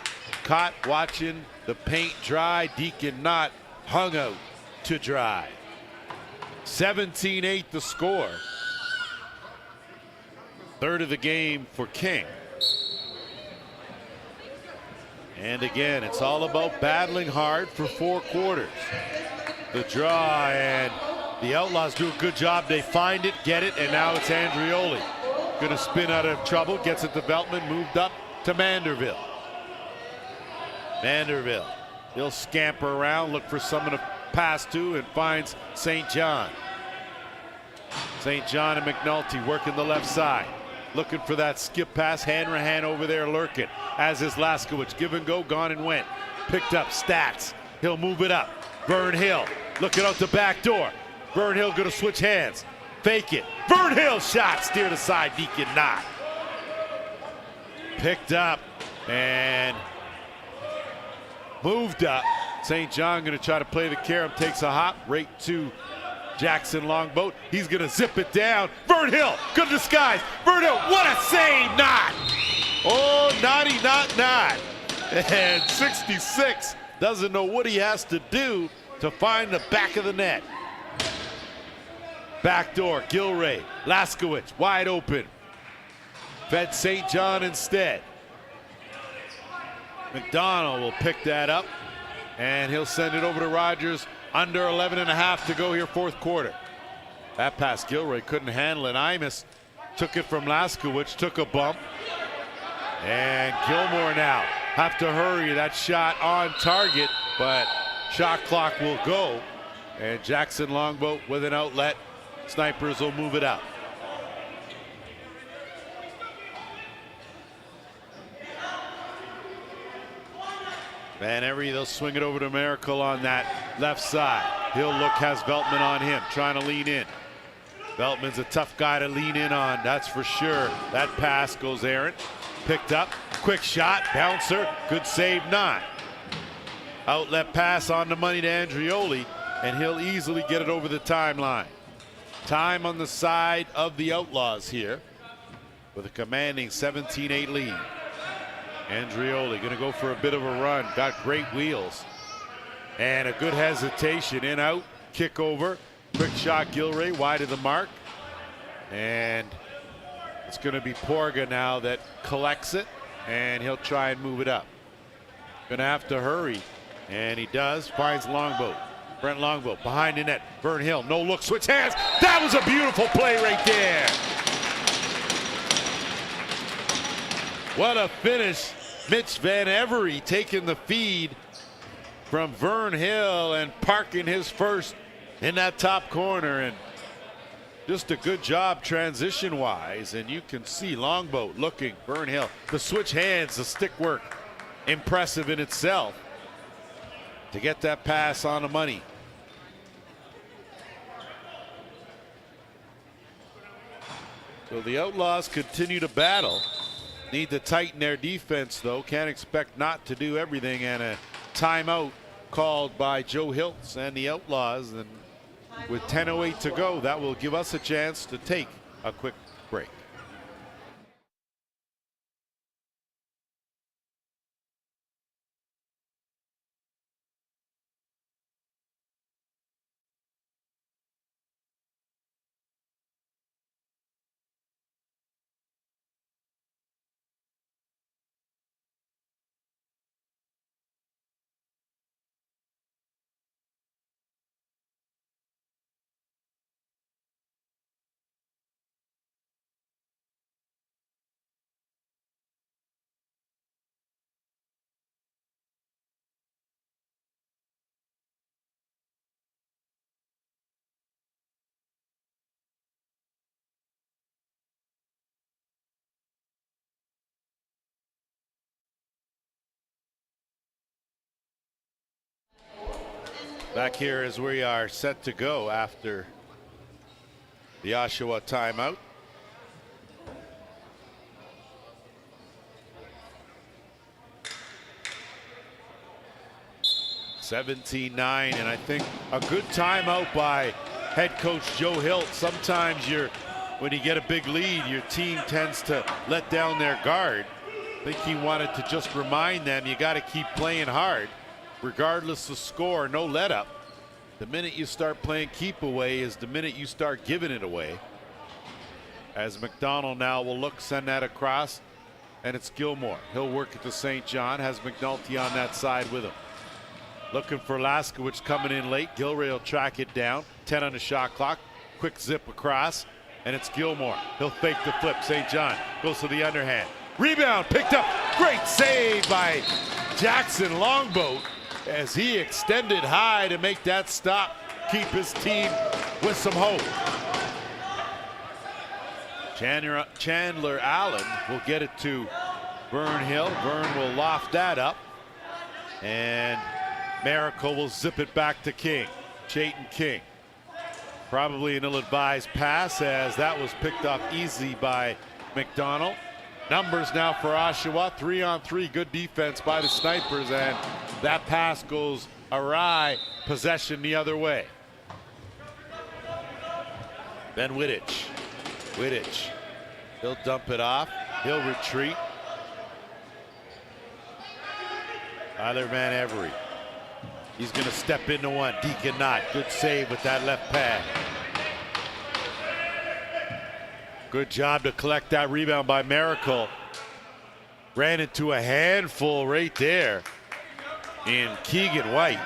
caught watching the paint dry. Deacon not hung out to dry. 17-8 the score. Third of the game for King. And again, it's all about battling hard for 4 quarters. The draw, and the Outlaws do a good job. They find it, get it, and now it's Andrioli. Gonna spin out of trouble, gets it development, moved up to Manderville. Manderville, he'll scamper around, look for someone to pass to, and finds St. John. St. John and McNulty working the left side. Looking for that skip pass, hand over there lurking. As is Laskowicz, give and go, gone and went. Picked up, Stats. He'll move it up. Vern Hill looking out the back door. Vern Hill gonna switch hands. Fake it. Vern Hill shot, steered aside, Deacon not. Picked up and moved up. St. John gonna try to play the carom, takes a hop right to Jackson Longboat. He's gonna zip it down. Vern Hill, good disguise. Vern Hill, what a save, not. Oh, naughty, not. And 66 doesn't know what he has to do to find the back of the net. Backdoor, Gilray, Laskowicz, wide open. Fed St. John instead. McDonald will pick that up, and he'll send it over to Rogers. Under 11 and a half to go here, fourth quarter. That pass, Gilray couldn't handle it. Imus took it from Laskowicz, took a bump. And Gilmore now have to hurry. That shot on target, but shot clock will go. And Jackson Longboat with an outlet. Snipers will move it out. Van Every, they'll swing it over to Miracle on that left side. He'll look, has Veltman on him, trying to lean in. Veltman's a tough guy to lean in on, that's for sure. That pass goes errant. Picked up, quick shot, bouncer, good save, not. Outlet pass on the money to Andrioli, and he'll easily get it over the timeline. Time on the side of the Outlaws here with a commanding 17-8 lead. Andrioli gonna go for a bit of a run, got great wheels. And a good hesitation, in out, kick over, quick shot Gilray, wide of the mark. And it's gonna be Porga now that collects it, and he'll try and move it up. Gonna have to hurry, and he does, finds Longboat. Brent Longboat behind the net, Vern Hill, no look, switch hands. That was a beautiful play right there. What a finish. Mitch Van Every taking the feed from Vern Hill and parking his first in that top corner, and just a good job transition wise. And you can see Longboat looking, Vern Hill, the switch hands, the stick work, impressive in itself to get that pass on the money. So the Outlaws continue to battle. Need to tighten their defense, though. Can't expect not to do everything. And a timeout called by Joe Hiltz and the Outlaws. And with 10:08 to go, that will give us a chance to take a quick break. Back here as we are set to go after the Oshawa timeout. (17-9), and I think a good timeout by head coach Joe Hilt. Sometimes when you get a big lead, your team tends to let down their guard. I think he wanted to just remind them you got to keep playing hard. Regardless of score, no let up. The minute you start playing keep away is the minute you start giving it away. As McDonald now will look, send that across, and it's Gilmore. He'll work it to St. John, has McNulty on that side with him. Looking for Laskowicz coming in late. Gilray will track it down. 10 on the shot clock. Quick zip across, and it's Gilmore. He'll fake the flip. St. John goes to the underhand. Rebound picked up. Great save by Jackson Longboat, as he extended high to make that stop, keep his team with some hope. Chandler Allen will get it to Vern Hill. Vern will loft that up. And Miracle will zip it back to King. Chayton King. Probably an ill-advised pass, as that was picked up easy by McDonald. Numbers now for Oshawa. 3-on-3. Good defense by the Snipers, and that pass goes awry. Possession the other way. Then Wittich. Wittich. He'll dump it off. He'll retreat. Tyler Van Every. He's going to step into one. Deacon Knott. Good save with that left pad. Good job to collect that rebound by Miracle. Ran into a handful right there in Keegan White.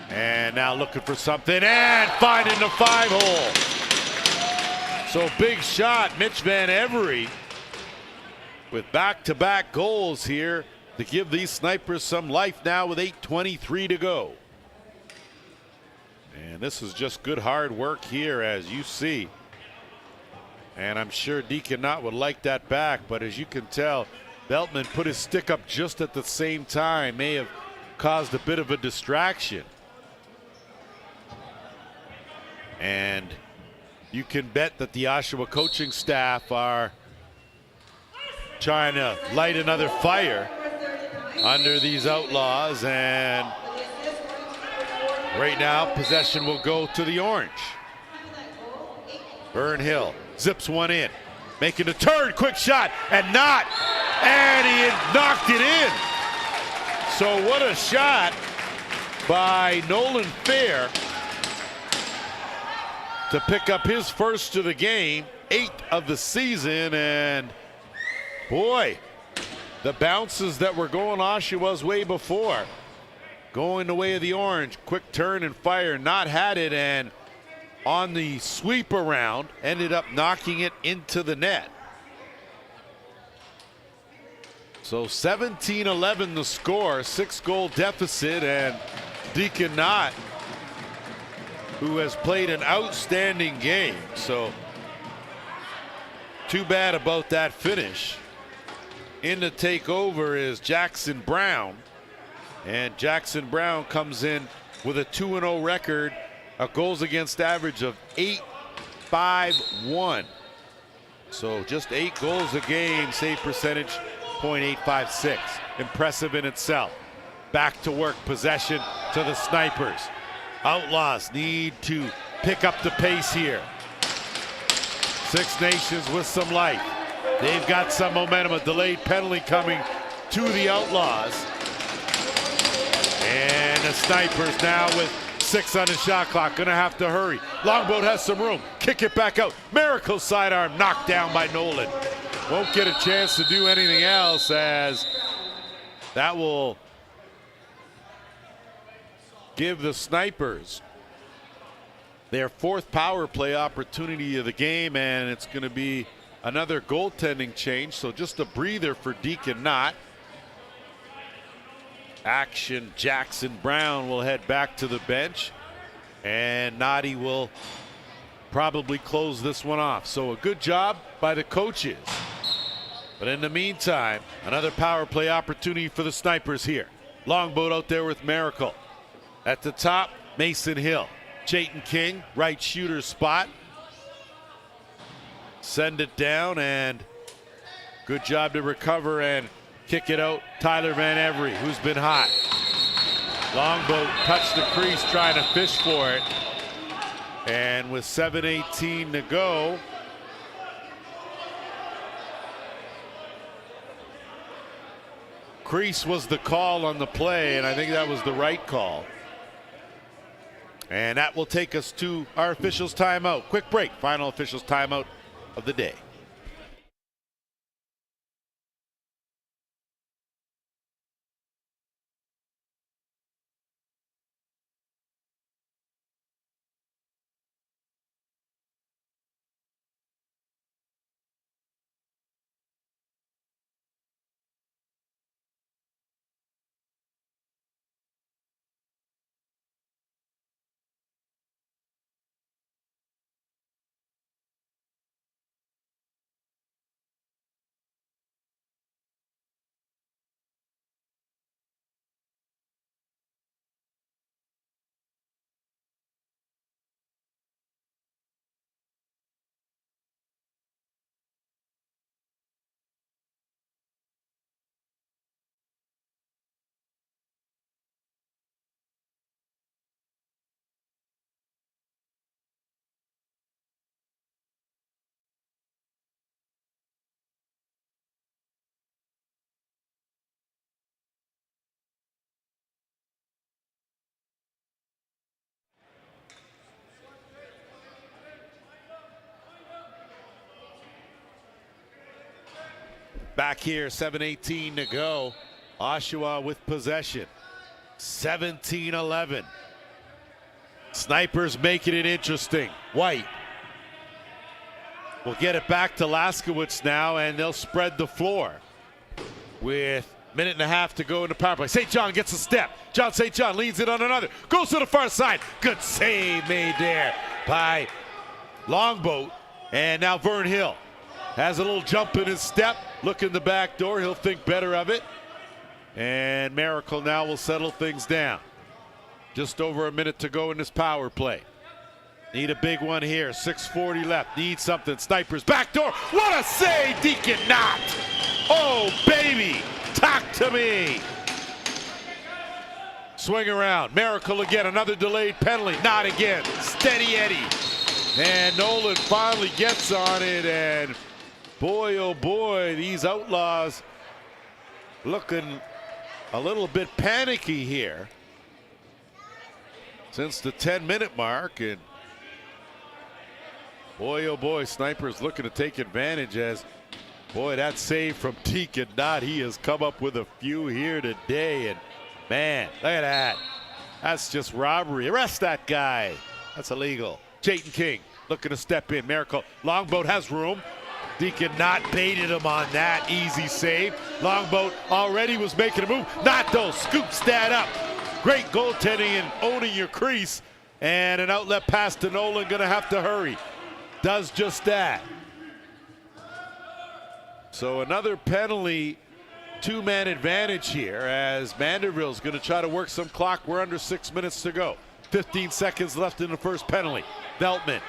And now looking for something and finding the 5-hole. So big shot, Mitch Van Every, with back-to-back goals here to give these Snipers some life now with 8:23 to go. And this is just good hard work here, as you see. And I'm sure Deacon Knott would like that back, but as you can tell, Beltman put his stick up just at the same time. May have caused a bit of a distraction. And you can bet that the Oshawa coaching staff are trying to light another fire under these Outlaws, and right now possession will go to the Orange. Vern Hill zips one in, making a turn, quick shot, and Knott, and he knocked it in. So what a shot by Nolan Fair to pick up his first of the game, 8 of the season. And boy, the bounces that were going Oshawa's way before, going the way of the Orange. Quick turn and fire. Knott had it, and on the sweep around ended up knocking it into the net. So 17-11 the score, 6-goal deficit, and Deacon Knott, who has played an outstanding game. So too bad about that finish. In to take over is Jackson Brown, and Jackson Brown comes in with a 2-0 record, a goals against average of 8.51. So just 8 goals a game, save percentage .856. Impressive in itself. Back to work, possession to the Snipers. Outlaws need to pick up the pace here. Six Nations with some life. They've got some momentum. A delayed penalty coming to the Outlaws. And the Snipers now with 6 on the shot clock. Gonna have to hurry. Longboat has some room. Kick it back out. Miracle sidearm knocked down by Nolan. Won't get a chance to do anything else, as that will give the Snipers their 4th power play opportunity of the game, and it's going to be another goaltending change. So just a breather for Deacon Knott. Action, Jackson Brown will head back to the bench, and Knotty will probably close this one off. So a good job by the coaches. But in the meantime, another power play opportunity for the Snipers here. Longboat out there with Miracle. At the top, Mason Hill. Chayton King, right shooter spot. Send it down, and good job to recover and kick it out. Tyler Van Every, who's been hot. Longboat touched the crease trying to fish for it. And with 7:18 to go, crease was the call on the play, and I think that was the right call. And that will take us to our officials' timeout. Quick break, final officials' timeout of the day. Back here, 7:18 to go. Oshawa with possession. 17-11. Snipers making it interesting. White will get it back to Laskowitz now, and they'll spread the floor with minute and a half to go in the power play. St. John gets a step. John St. John leads it on another. Goes to the far side. Good save made there by Longboat. And now Vern Hill has a little jump in his step. Look in the back door. He'll think better of it. And Miracle now will settle things down. Just over a minute to go in this power play. Need a big one here. 6:40 left. Need something. Snipers back door. What a save, Deacon Knott. Oh, baby. Talk to me. Swing around. Miracle again. Another delayed penalty. Not again. Steady Eddie. And Nolan finally gets on it. And boy, oh boy, these Outlaws looking a little bit panicky here since the 10-minute mark. And boy, oh boy, Snipers looking to take advantage as, boy, that save from Deacon Knott. He has come up with a few here today. And man, look at that. That's just robbery. Arrest that guy. That's illegal. Jayton King looking to step in. Miracle. Longboat has room. Deacon Knott baited him on that easy save. Longboat already was making a move. Knott though scoops that up. Great goaltending and owning your crease. And an outlet pass to Nolan, gonna have to hurry. Does just that. So another penalty, two-man advantage here as Manderville's gonna try to work some clock. We're under 6 minutes to go. 15 seconds left in the first penalty. Veltman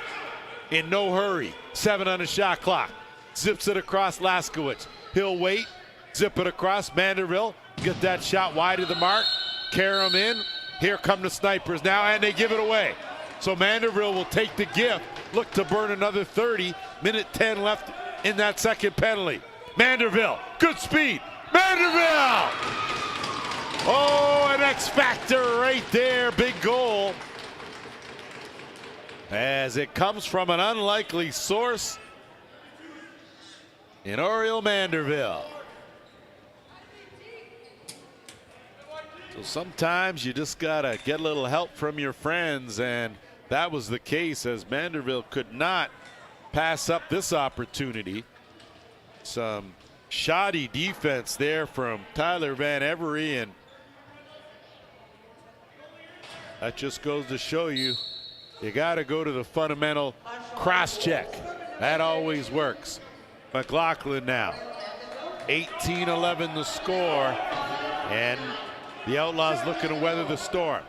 in no hurry. 7 on the shot clock. Zips it across Laskowitz. He'll wait. Zip it across. Manderville get that shot wide of the mark. Carry him in. Here come the Snipers now, and they give it away. So Manderville will take the gift. Look to burn another 30. Minute 10 left in that second penalty. Manderville, good speed. Manderville! Oh, an X factor right there. Big goal. As it comes from an unlikely source in Oriel Manderville. So sometimes you just gotta get a little help from your friends, and that was the case as Manderville could not pass up this opportunity. Some shoddy defense there from Tyler Van Every, and that just goes to show you gotta go to the fundamental cross check. That always works. McLaughlin now. 18-11 the score, and the Outlaws looking to weather the storm.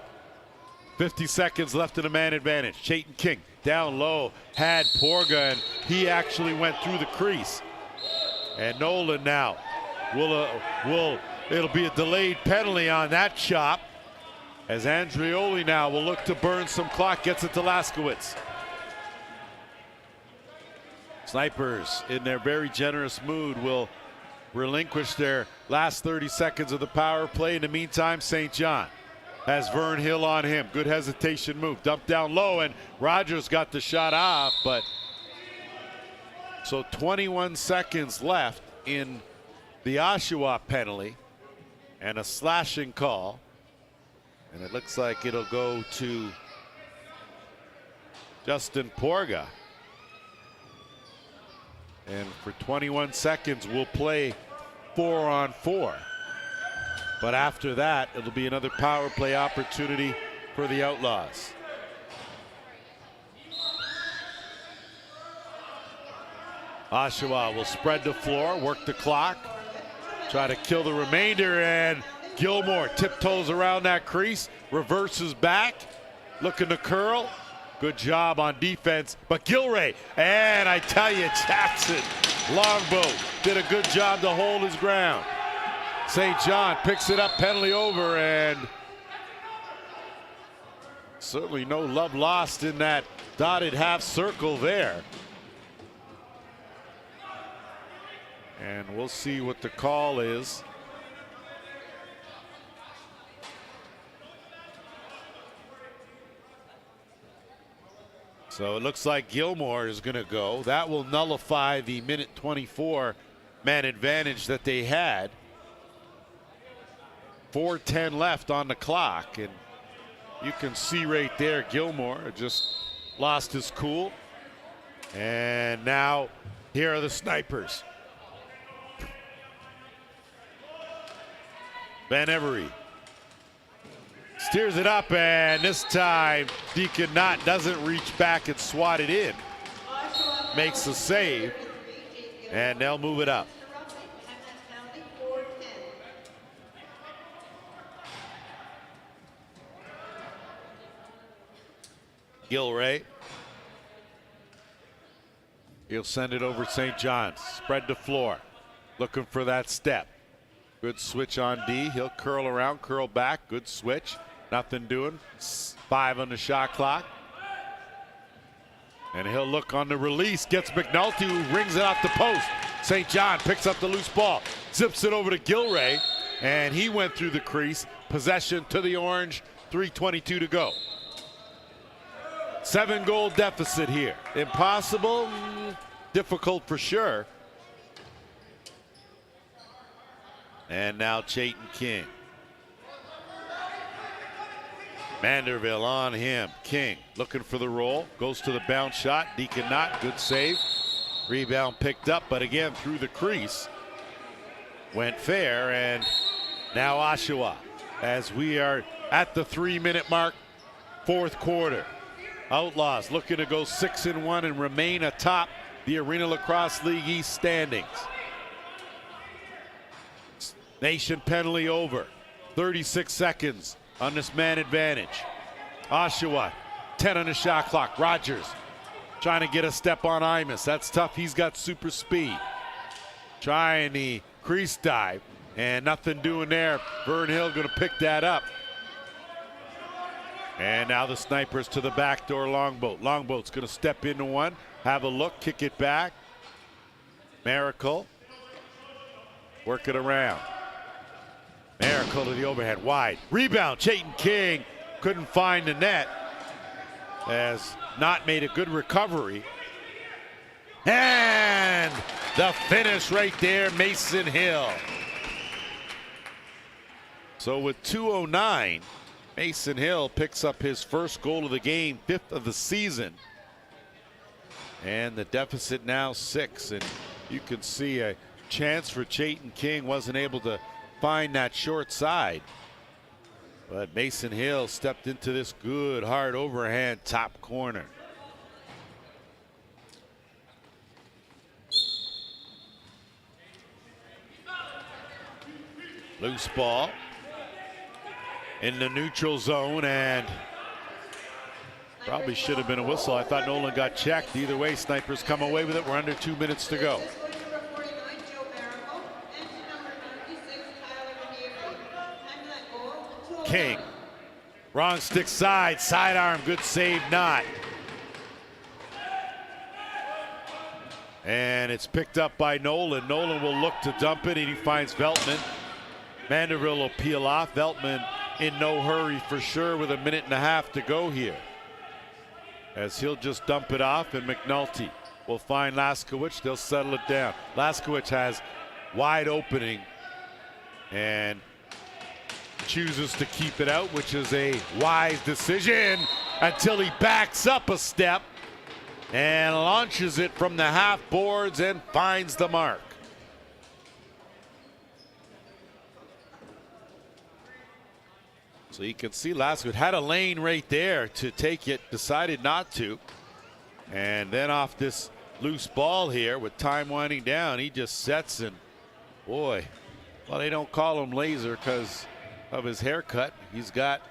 50 seconds left in a man advantage. Chayton King down low had Porga, and he actually went through the crease. And Nolan now it'll be a delayed penalty on that chop as Andreoli now will look to burn some clock, gets it to Laskowitz. Snipers in their very generous mood will relinquish their last 30 seconds of the power play. In the meantime, St. John has Vern Hill on him. Good hesitation move. Dump down low, and Rogers got the shot off, but so 21 seconds left in the Oshawa penalty and a slashing call. And it looks like it'll go to Justin Porga. And for 21 seconds, we'll play 4-on-4. But after that, it'll be another power play opportunity for the Outlaws. Oshawa will spread the floor, work the clock, try to kill the remainder, and Gilmore tiptoes around that crease, reverses back, looking to curl. Good job on defense, but Gilray, and I tell you, Jackson Longboat did a good job to hold his ground. St. John picks it up, penalty over, and certainly no love lost in that dotted half circle there. And we'll see what the call is. So it looks like Gilmore is going to go. That will nullify the minute 24 man advantage that they had. 4:10 left on the clock, and you can see right there Gilmore just lost his cool. And now here are the snipers. Van Every steers it up, and this time Deacon Knott doesn't reach back and swat it in. Makes the save, and they'll move it up. Gilray. He'll send it over St. John's. Spread the floor. Looking for that step. Good switch on D. He'll curl around, curl back. Good switch. Nothing doing. 5 on the shot clock. And he'll look on the release. Gets McNulty, who rings it off the post. St. John picks up the loose ball. Zips it over to Gilray. And he went through the crease. Possession to the Orange. 3:22 to go. 7-goal deficit here. Impossible, difficult for sure. And now Chayton King. Manderville on him. King looking for the roll. Goes to the bounce shot. Deacon Knott, good save. Rebound picked up, but again through the crease. Went fair, and now Oshawa as we are at the 3-minute mark, 4th quarter. Outlaws looking to go 6-1 and remain atop the Arena Lacrosse League East standings. Nation penalty over. 36 seconds on this man advantage. Oshawa, 10 on the shot clock. Rogers trying to get a step on Imus. That's tough. He's got super speed. Trying the crease dive, and nothing doing there. Vern Hill going to pick that up. And now the snipers to the backdoor Longboat. Longboat's going to step into one, have a look, kick it back. Miracle. Work it around. Miracle to the overhead, wide. Rebound, Chayton King couldn't find the net as Knott made a good recovery. And the finish right there, Mason Hill. So with 2:09, Mason Hill picks up his first goal of the game, 5th of the season. And the deficit now 6. And you can see a chance for Chayton King. Wasn't able to find that short side. But Mason Hill stepped into this good hard overhand top corner. Loose ball in the neutral zone, and probably should have been a whistle. I thought Nolan got checked. Either way, snipers come away with it. We're under 2 minutes to go. King, wrong stick side, sidearm, good save, Knott. And it's picked up by Nolan. Nolan will look to dump it, and he finds Veltman. Manderville will peel off. Veltman in no hurry for sure with 1.5 minutes to go here. As he'll just dump it off, and McNulty will find Laskowicz. They'll settle it down. Laskowicz has wide opening and chooses to keep it out, which is a wise decision until he backs up a step and launches it from the half boards and finds the mark. So you can see Laskowicz had a lane right there to take it, decided not to. And then off this loose ball here with time winding down, he just sets, and boy, well, they don't call him laser because of his haircut. He's got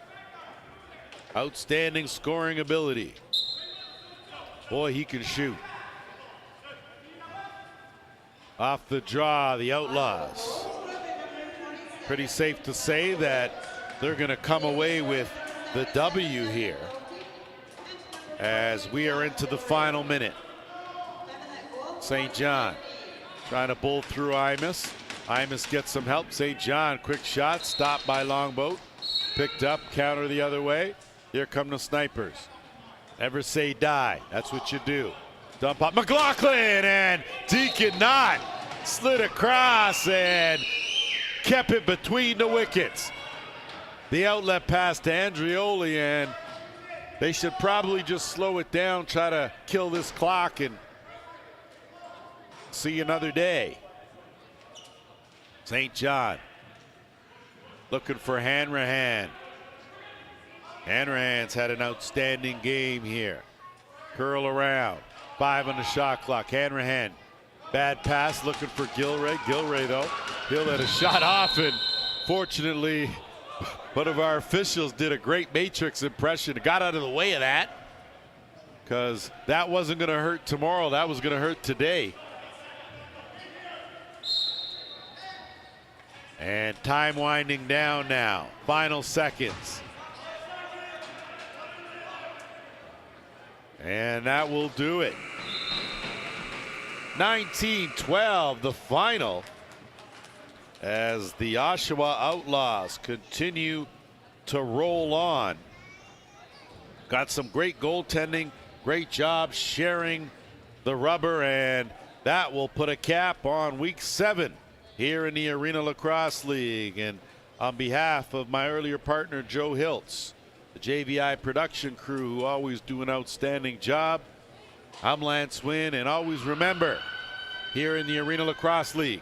outstanding scoring ability. Boy, he can shoot. Off the draw, the Outlaws. Pretty safe to say that they're going to come away with the W here as we are into the final minute. St. John trying to bull through Imus. Imus gets some help. St. John, quick shot, stopped by Longboat. Picked up, counter the other way. Here come the snipers. Never say die. That's what you do. Dump up McLaughlin, and Deacon Knott slid across and kept it between the wickets. The outlet pass to Andrioli, and they should probably just slow it down, try to kill this clock, and see another day. St. John looking for Hanrahan. Hanrahan's had an outstanding game here. Curl around. 5 on the shot clock. Hanrahan. Bad pass looking for Gilray. Gilray, though, he'll let a shot off, and fortunately, one of our officials did a great Matrix impression. Got out of the way of that, because that wasn't going to hurt tomorrow. That was going to hurt today. And time winding down now. Final seconds. And that will do it. 19-12, the final, as the Oshawa Outlaws continue to roll on. Got some great goaltending, great job sharing the rubber, and that will put a cap on week 7 here in the Arena Lacrosse League. And on behalf of my earlier partner, Joe Hiltz, the JVI production crew, who always do an outstanding job, I'm Lance Wynn, and always remember, here in the Arena Lacrosse League,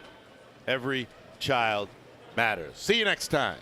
every child matters. See you next time.